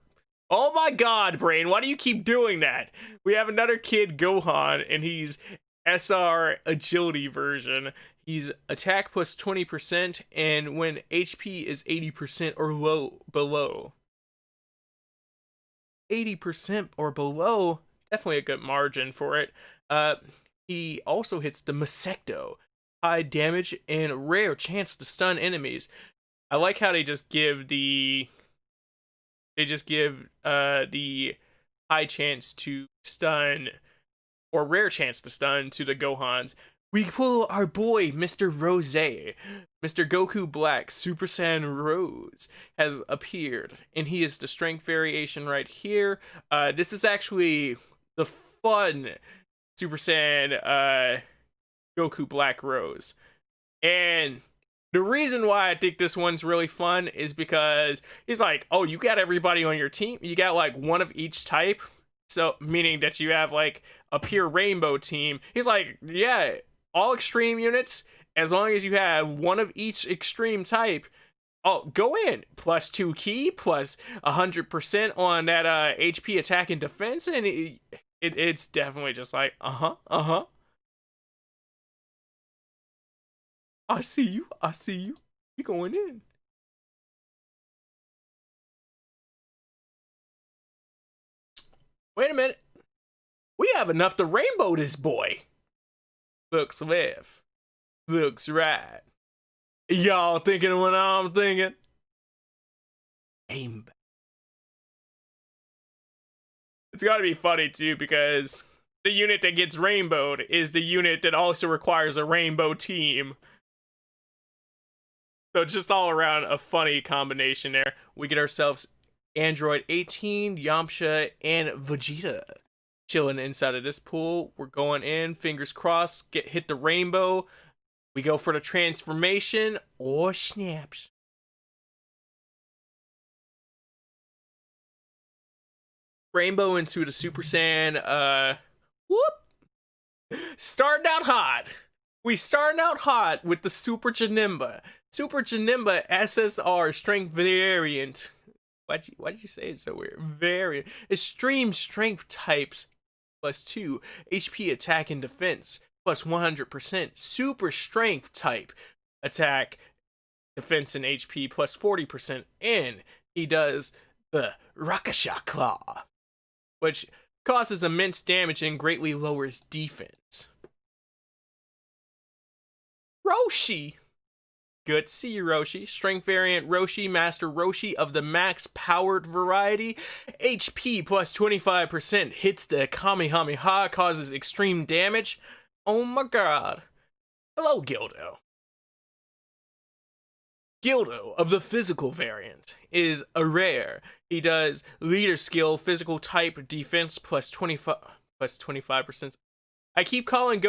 oh my god, Brain, why do you keep doing that? We have another kid, Gohan, and he's SR agility version. He's attack plus 20%, and when HP is 80% or below. 80% or below, definitely a good margin for it. He also hits the Masecto. High damage and rare chance to stun enemies. I like how they just give the high chance to stun or rare chance to stun to the Gohans. We pull our boy, Mr. Rose. Mr. Goku Black, Super Saiyan Rose, has appeared, and he is the strength variation right here. This is actually the fun Super Saiyan Goku Black Rose. And the reason why I think this one's really fun is because he's like, oh, you got everybody on your team? You got like one of each type? So, meaning that you have like a pure rainbow team. He's like, yeah, all extreme units, as long as you have one of each extreme type, oh, go in. Plus 2 key, plus 100% on that HP attack and defense, and it's definitely just like, I see you. You going in. Wait a minute. We have enough to rainbow this boy. Looks left. Looks right. Y'all thinking what I'm thinking? Aim. It's gotta be funny too, because the unit that gets rainbowed is the unit that also requires a rainbow team. So just all around a funny combination there. We get ourselves Android 18, Yamcha, and Vegeta chilling inside of this pool. We're going in, fingers crossed, hit the rainbow. We go for the transformation. Oh, snaps. Rainbow into the Super Saiyan. Whoop! Starting out hot. We starting out hot with the Super Janemba. Super Janemba SSR strength variant. Why'd you say it so weird? Variant. Extreme strength types plus 2. HP attack and defense plus 100%. Super strength type attack, defense, and HP plus 40%. And he does the Rakasha Claw, which causes immense damage and greatly lowers defense. Roshi. Good to see you, Roshi. Strength variant Roshi, Master Roshi of the max powered variety. HP plus 25%. Hits the Kamehameha, causes extreme damage. Oh my god. Hello, Gildo. Gildo of the physical variant is a rare. He does leader skill, physical type, defense plus 25%. I keep calling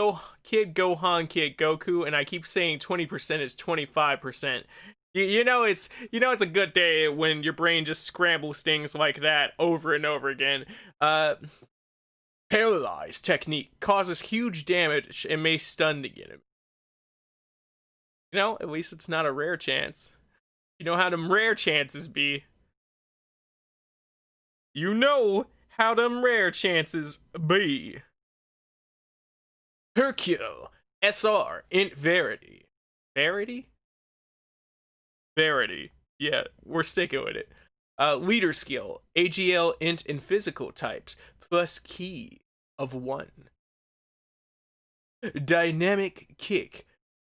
Kid Gohan Kid Goku, and I keep saying 20% is 25%. You know it's a good day when your brain just scrambles things like that over and over again. Paralyze technique causes huge damage and may stun the enemy. You know, at least it's not a rare chance. You know how them rare chances be. You know how them rare chances be. Hercule SR Int Verity. Verity? Verity. Yeah, we're sticking with it. Leader skill, AGL Int and physical types, plus key of 1. Dynamic kick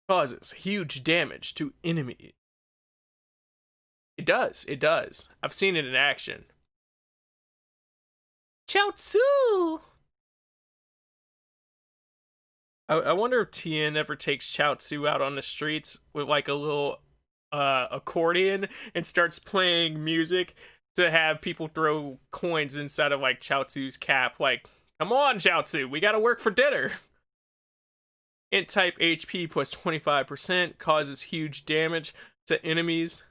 causes huge damage to enemies. It does. I've seen it in action. Chaozu! I wonder if Tien ever takes Chaozu out on the streets with like a little accordion and starts playing music to have people throw coins inside of like Chaozu's cap. Like, come on, Chaozu, we gotta work for dinner. Int type HP plus 25% causes huge damage to enemies.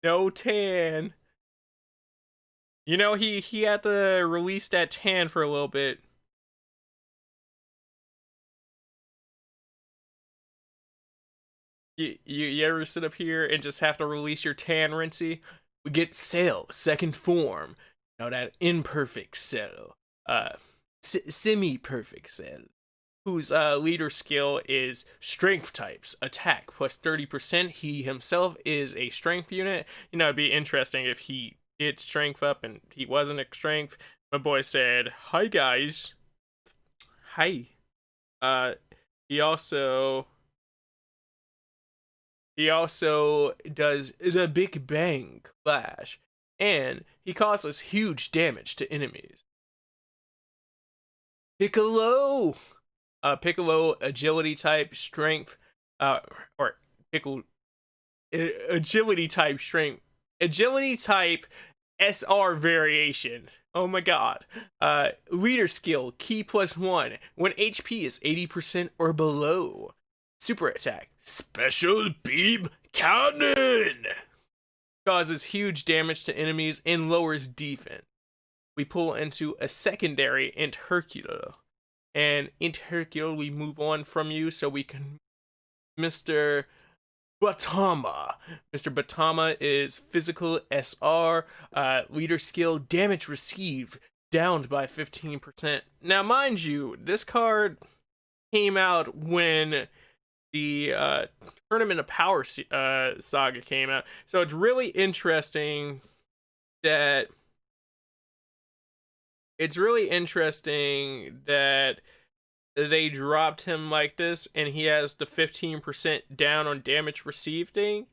No tan. You know, he had to release that tan for a little bit. You ever sit up here and just have to release your tan, Rincey? We get Cell, second form. Now that imperfect Cell. Semi-perfect Cell. Whose leader skill is strength types, attack plus 30%. He himself is a strength unit. You know, it'd be interesting if he did strength up and he wasn't a strength. My boy said, "Hi guys." Hi. He also does the Big Bang Flash, and he causes huge damage to enemies. Piccolo agility type strength, agility type strength, agility type SR variation. Oh my god. Leader skill, key plus 1, when HP is 80% or below. Super attack, special beam cannon, causes huge damage to enemies and lowers defense. We pull into a secondary Int Hercule. And Int Hercule, we move on from you so we can Mr. Batama. Mr. Batama is physical SR, leader skill, damage received, downed by 15%. Now, mind you, this card came out when the Tournament of Power saga came out. So it's really interesting that they dropped him like this and he has the 15% down on damage received thing.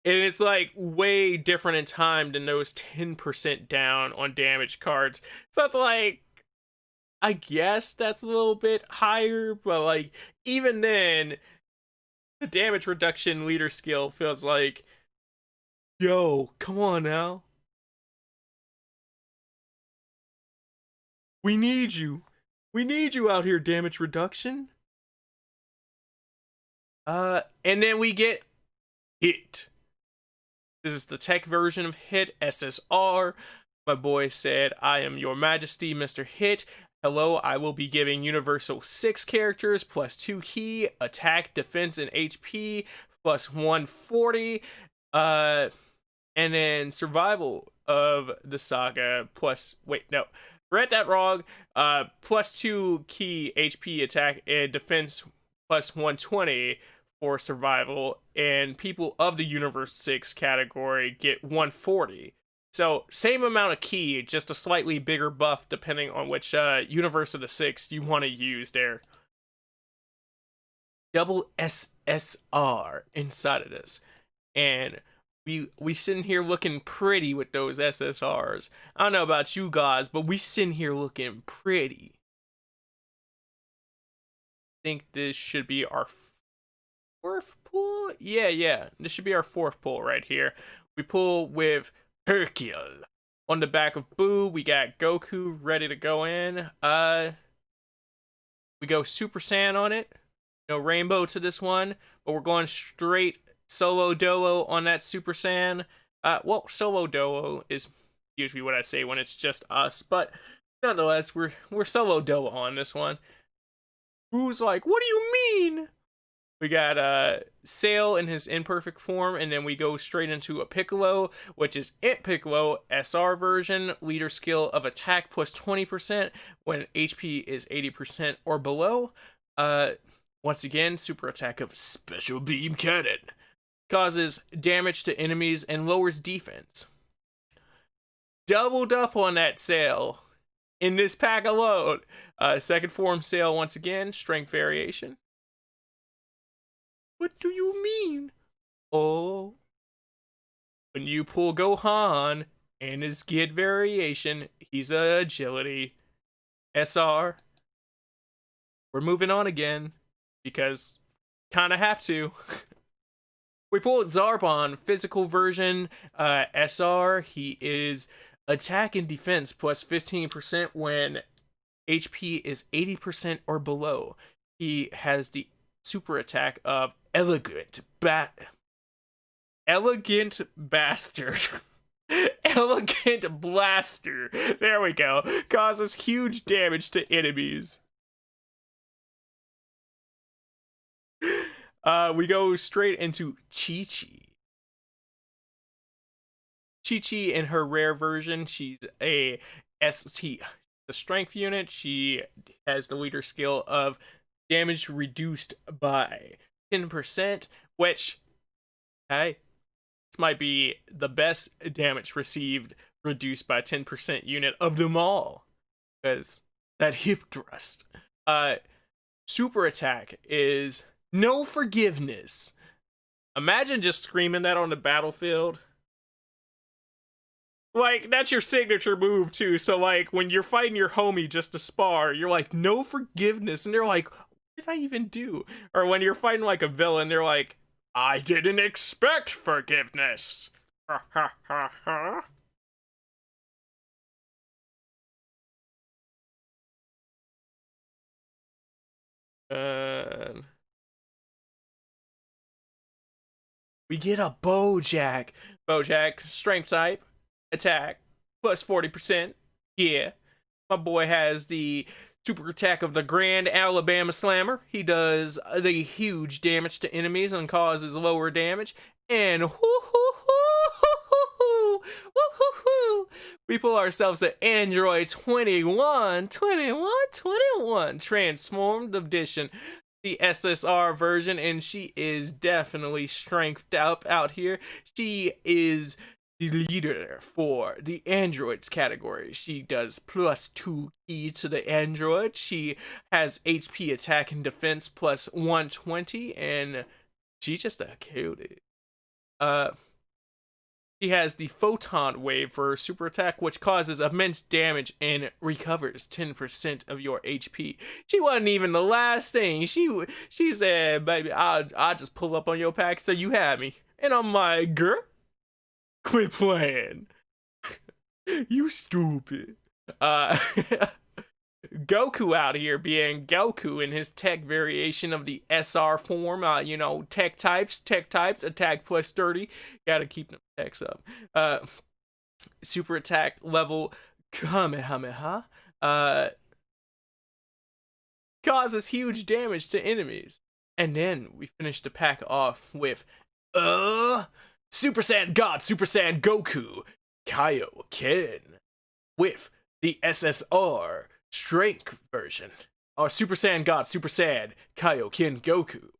And it's like way different in time than those 10% down on damage cards. So it's like, I guess that's a little bit higher, but like even then, the damage reduction leader skill feels like, yo, come on now. We need you. We need you out here, damage reduction. And then we get Hit. This is the tech version of Hit, SSR. My boy said, "I am your majesty, Mr. Hit. Hello, I will be giving universal 6 characters plus 2 key, attack, defense, and HP plus 140. And then survival of the saga plus, wait, no. Read that wrong. Plus 2 key HP, attack, and defense plus 120 for survival. And people of the Universe 6 category get 140. So same amount of key, just a slightly bigger buff depending on which Universe of the 6 you want to use there. Double SSR inside of this. And we sitting here looking pretty with those SSRs. I don't know about you guys, but we sitting here looking pretty. I think this should be our fourth pull? Yeah. This should be our fourth pull right here. We pull with Hercule. On the back of Boo, we got Goku ready to go in. We go Super Saiyan on it. No rainbow to this one, but we're going straight solo dolo on that Super Saiyan. Well, solo dolo is usually what I say when it's just us, but nonetheless, we're solo dolo on this one. Boo's like, what do you mean? We got Sail in his imperfect form, and then we go straight into a Piccolo, which is Int Piccolo SR version, leader skill of attack plus 20% when HP is 80% or below. Once again, super attack of Special Beam Cannon. Causes damage to enemies and lowers defense. Doubled up on that Sail in this pack alone. Second form Sail once again, strength variation. What do you mean? Oh. When you pull Gohan and his Gid variation, he's a agility. SR. We're moving on again because kinda have to. We pull Zarbon, physical version, SR. He is attack and defense plus 15% when HP is 80% or below. He has the super attack of Elegant Bastard. Elegant Blaster. There we go. Causes huge damage to enemies. We go straight into Chi-Chi. Chi-Chi in her rare version, she's a ST, the strength unit. She has the leader skill of damage reduced by 10%, which, hey, this might be the best damage received reduced by 10% unit of them all, because that hip thrust. Super attack is no forgiveness. Imagine just screaming that on the battlefield. Like, that's your signature move, too. So, like, when you're fighting your homie just to spar, you're like, no forgiveness. And they're like, what did I even do? Or when you're fighting, like, a villain, they're like, I didn't expect forgiveness. Ha ha ha ha. We get a Bojack. Bojack, strength type, attack, plus 40%. Yeah. My boy has the super attack of the Grand Alabama Slammer. He does the huge damage to enemies and causes lower damage. And we pull ourselves an Android 21 transformed edition, the SSR version, and she is definitely strengthed up out here. She is the leader for the androids category. She does plus 2 key to the android. She has HP attack and defense plus 120, and she just a cutie. She has the photon wave for her super attack, which causes immense damage and recovers 10% of your HP. She wasn't even the last thing. She said, baby, I'll just pull up on your pack so you have me. And I'm like, girl, quit playing. You stupid. Goku out here being Goku in his tech variation of the SR form. You know, tech types, attack plus 30. Gotta keep them techs up. Super attack level Kamehameha. Causes huge damage to enemies. And then we finish the pack off with Super Saiyan God, Super Saiyan Goku, Kaioken, with the SSR strength version. Our Super Saiyan God, Super Saiyan Kaioken Goku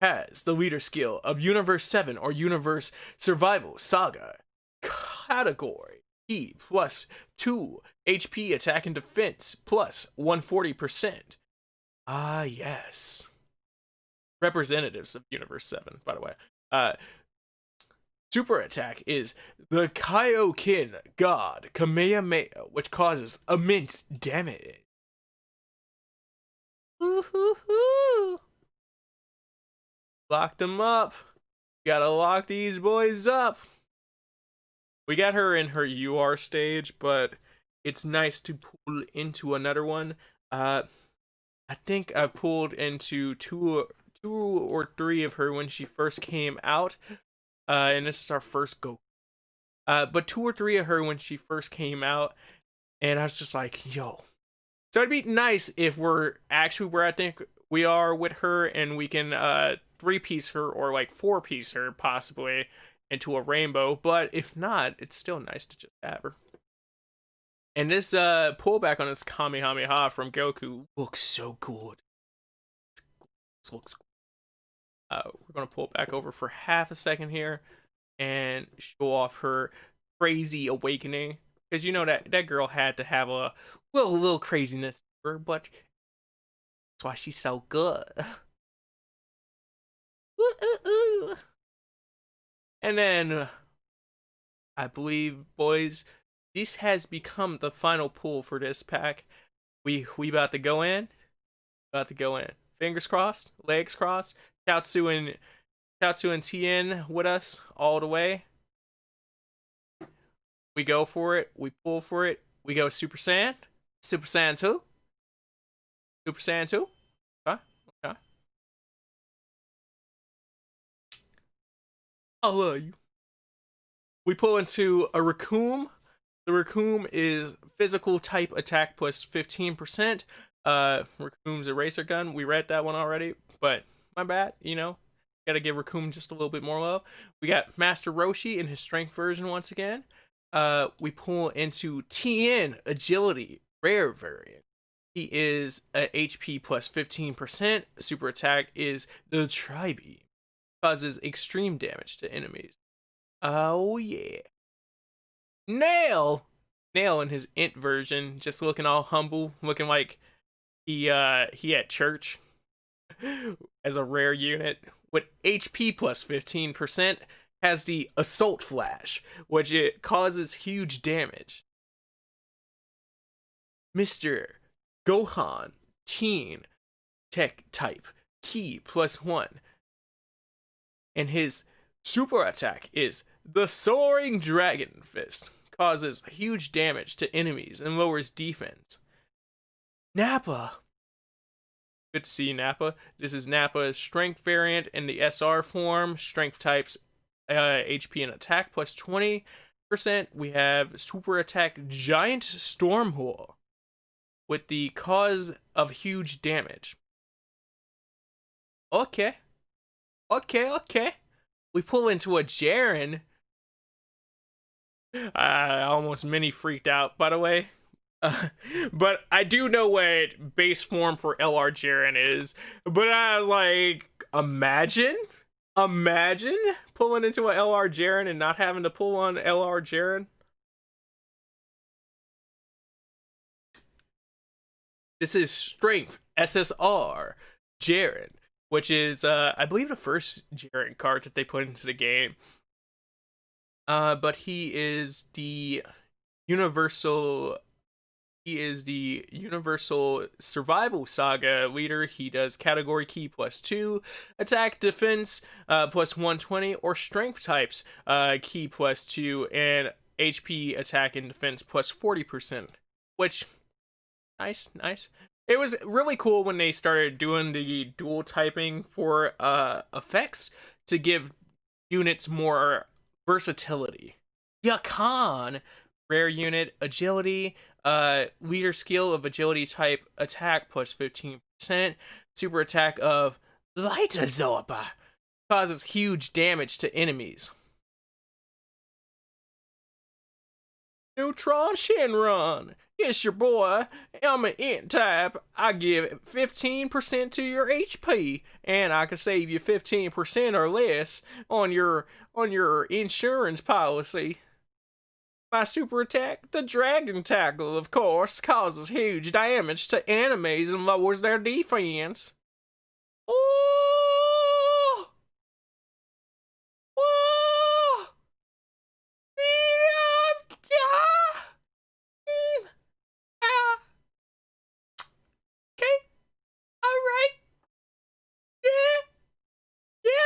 has the leader skill of Universe 7 or Universe Survival Saga category. E plus 2 HP attack and defense plus 140%. Ah, yes. Representatives of Universe 7, by the way. Super attack is the Kaioken God Kamehameha, which causes immense damage. Woo-hoo-hoo. Lock them up. Gotta lock these boys up. We got her in her UR stage, but it's nice to pull into another one. I think I pulled into two or three of her when she first came out. And this is our first go. But two or three of her when she first came out, and I was just like, yo. So it'd be nice if we're actually where I think we are with her, and we can 3-piece her or like 4-piece her possibly into a rainbow. But if not, it's still nice to just have her. And this pullback on this Kamehameha from Goku looks so good. This looks cool. We're gonna pull it back over for half a second here and show off her crazy awakening, because you know that girl had to have a little craziness to her, but that's why she's so good. And then I believe, boys, this has become the final pull for this pack. We about to go in. Fingers crossed, legs crossed. Chaozu and Tien with us all the way. We go for it. We pull for it. We go Super Saiyan. Super Saiyan 2. Super Saiyan 2. Okay. Okay. I love you. We pull into a Raccoon. The Raccoon is physical type attack plus 15%. Raccoon's a racer gun. We read that one already, but my bad, you know. Gotta give Raccoon just a little bit more love. We got Master Roshi in his strength version once again. We pull into Tien Agility, rare variant. He is a HP plus 15%. Super attack is the Tri-Beam. Causes extreme damage to enemies. Oh yeah. Nail in his int version, just looking all humble, looking like he at church as a rare unit with HP plus 15%. Has the Assault Flash, which it causes huge damage. Mr. Gohan Teen Tech Type Key plus 1. And his super attack is the Soaring Dragon Fist. Causes huge damage to enemies and lowers defense. Nappa. Good to see you, Nappa. This is Nappa's strength variant in the SR form. Strength types HP and attack plus 20%. We have super attack Giant Stormhole with the cause of huge damage. Okay. We pull into a Jaren. I almost mini freaked out, by the way. But I do know what base form for LR Jaren is. But I was like, imagine pulling into an LR Jaren and not having to pull on LR Jaren. This is Strength SSR Jaren, which is I believe the first Jaren card that they put into the game. But he is the universal survival saga leader. He does category key plus 2, attack defense plus 120, or strength types key plus 2, and HP attack and defense plus 40%. Which, nice. It was really cool when they started doing the dual typing for effects to give units more versatility. Yakan, rare unit, agility, leader skill of agility type attack plus 15%. Super attack of Light Zorba causes huge damage to enemies. Neutron Shenron. It's your boy. I'm an int type. I give 15% to your HP, and I can save you 15% or less on your insurance policy. My super attack, the Dragon Tackle, of course, causes huge damage to enemies and lowers their defense. Oh! Oh! Okay, alright. Yeah,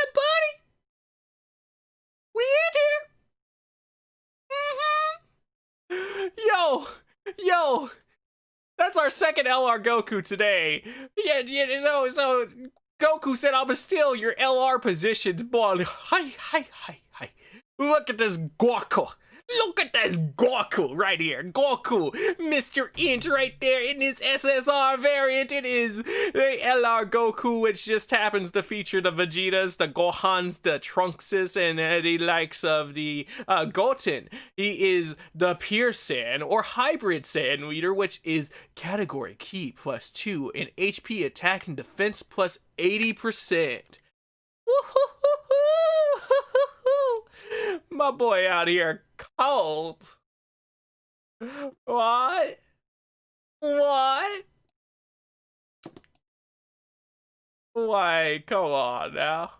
Yo, that's our second LR Goku today. Yeah, so Goku said, "I'ma steal your LR positions, boy." Hi. Look at this Goku. Look at this Goku right here. Goku, Mr. Int right there in his SSR variant. It is the LR Goku, which just happens to feature the Vegetas, the Gohans, the Trunkses, and the likes of the Goten. He is the Pure Saiyan, or Hybrid Saiyan leader, which is category key +2 and HP attack and defense +80%. My boy out here cold. What? Why? Come on now.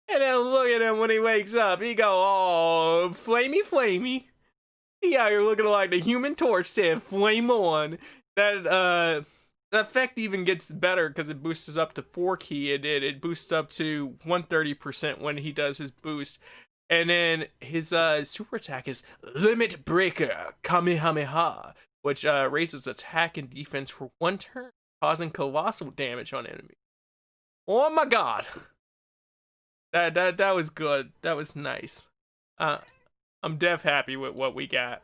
And then look at him when he wakes up. He go, oh, flamey. He out here looking like the Human Torch said, flame on. That the effect even gets better because it boosts up to 4 key. It boosts up to 130% when he does his boost. And then his super attack is Limit Breaker Kamehameha, which raises attack and defense for 1 turn, causing colossal damage on enemies. Oh my god. That was good. That was nice. I'm def happy with what we got.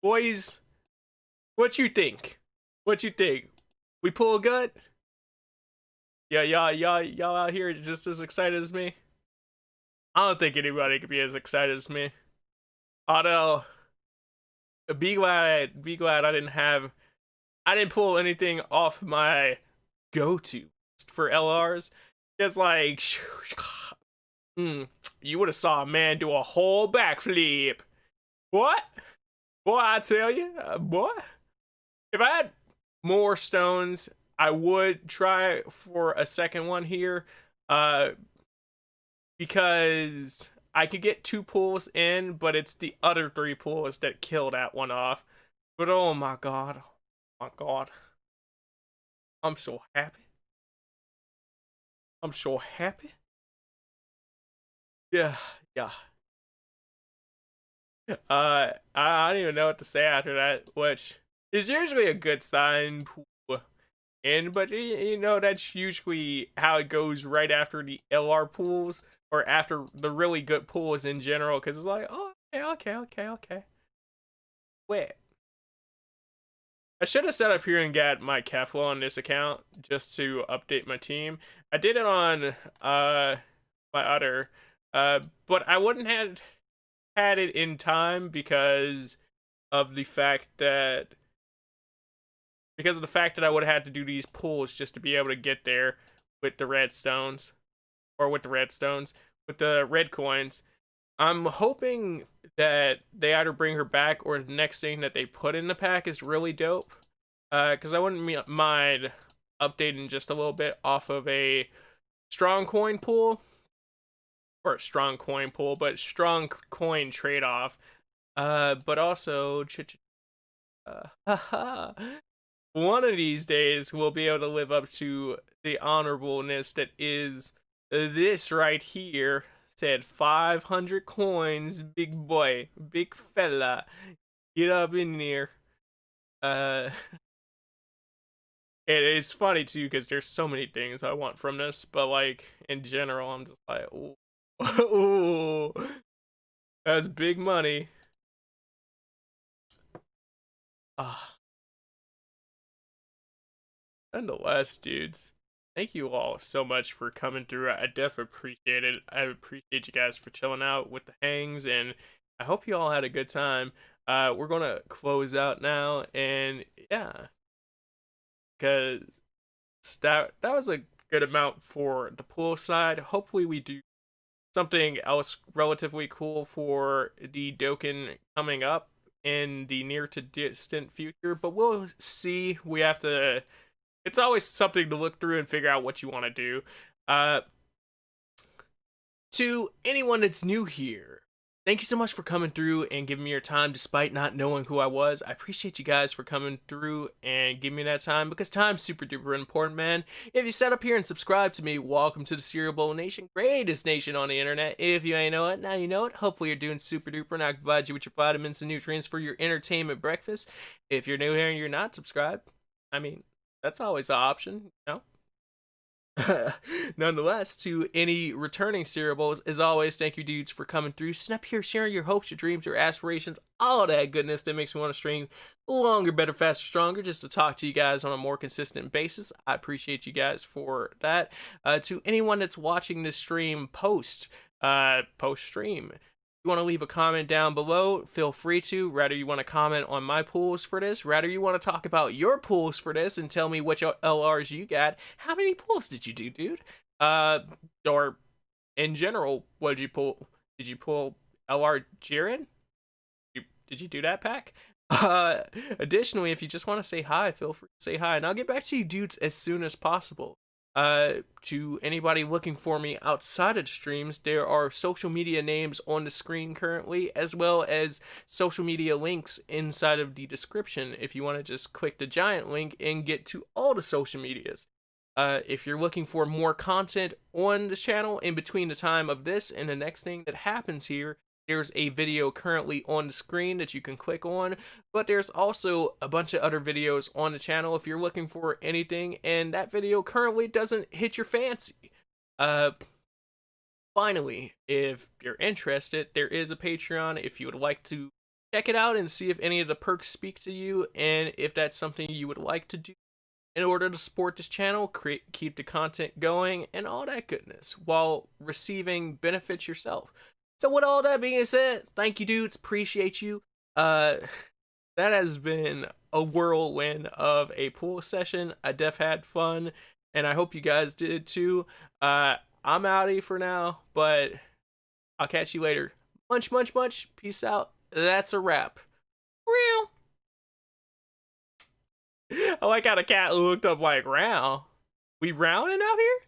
Boys, what you think? We pull good? Yeah, y'all out here just as excited as me? I don't think anybody could be as excited as me. Although, be glad I didn't pull anything off my go-to for LRs. It's like, you would have saw a man do a whole backflip. What? Boy, I tell you, boy. If I had more stones, I would try for a second one here, because I could get 2 pulls in, but it's the other 3 pulls that kill that one off. But oh my god, I'm so happy. Yeah. I don't even know what to say after that, which is usually a good sign. But you know, that's usually how it goes right after the LR pools, or after the really good pools in general, because it's like, oh, okay. Wait. I should have set up here and got my Kefla on this account just to update my team. I did it on my other, but I wouldn't have had it in time because of the fact that I would have had to do these pulls just to be able to get there with the redstones, with the red coins. I'm hoping that they either bring her back or the next thing that they put in the pack is really dope. Because I wouldn't mind updating just a little bit off of a strong coin pool. Or a strong coin pool, but strong coin trade-off. But also, one of these days we'll be able to live up to the honorableness that is this right here. Said 500 coins, big boy, big fella, get up in there. It's funny too because there's so many things I want from this, but like in general, I'm just like, ooh, that's big money. Nonetheless, dudes, thank you all so much for coming through. I definitely appreciate it. I appreciate you guys for chilling out with the hangs, and I hope you all had a good time. We're gonna close out now, and yeah, because that was a good amount for the pool side. Hopefully we do something else relatively cool for the Dokkan coming up in the near to distant future, but we'll see. We have to, it's always something to look through and figure out what you want to do. To anyone that's new here, Thank you so much for coming through and giving me your time despite not knowing who I was. I appreciate you guys for coming through and giving me that time because time's super duper important, man. If you sat up here and subscribe to me, welcome to the Cereal Bowl Nation, greatest nation on the internet. If you ain't know it, now you know it. Hopefully you're doing super duper and I can provide you with your vitamins and nutrients for your entertainment breakfast. If you're new here and you're not subscribed, I mean, that's always an option, you know? Nonetheless, to any returning Cereal Bowls, as always, thank you dudes for coming through, sitting up here, sharing your hopes, your dreams, your aspirations, all that goodness that makes me want to stream longer, better, faster, stronger, just to talk to you guys on a more consistent basis. I appreciate you guys for that. To anyone that's watching this stream post stream, you want to leave a comment down below, feel free to. Rather you want to comment on my pools for this, rather you want to talk about your pools for this and tell me what LRs you got. How many pools did you do, dude? Or in general, what did you pull? Did you pull LR Jiren? Did you do that pack? Additionally, if you just want to say hi, feel free to say hi, and I'll get back to you dudes as soon as possible. To anybody looking for me outside of the streams, there are social media names on the screen currently, as well as social media links inside of the description if you want to just click the giant link and get to all the social medias. If you're looking for more content on the channel in between the time of this and the next thing that happens here, there's a video currently on the screen that you can click on, but there's also a bunch of other videos on the channel if you're looking for anything and that video currently doesn't hit your fancy. Finally, if you're interested, there is a Patreon if you would like to check it out and see if any of the perks speak to you and if that's something you would like to do in order to support this channel, keep the content going, and all that goodness while receiving benefits yourself. So with all that being said, thank you dudes, appreciate you. That has been a whirlwind of a pool session. I def had fun, and I hope you guys did too. I'm outie for now, but I'll catch you later. Munch, munch, munch. Peace out. That's a wrap. Real. I like how the cat looked up like, row. We rounding out here?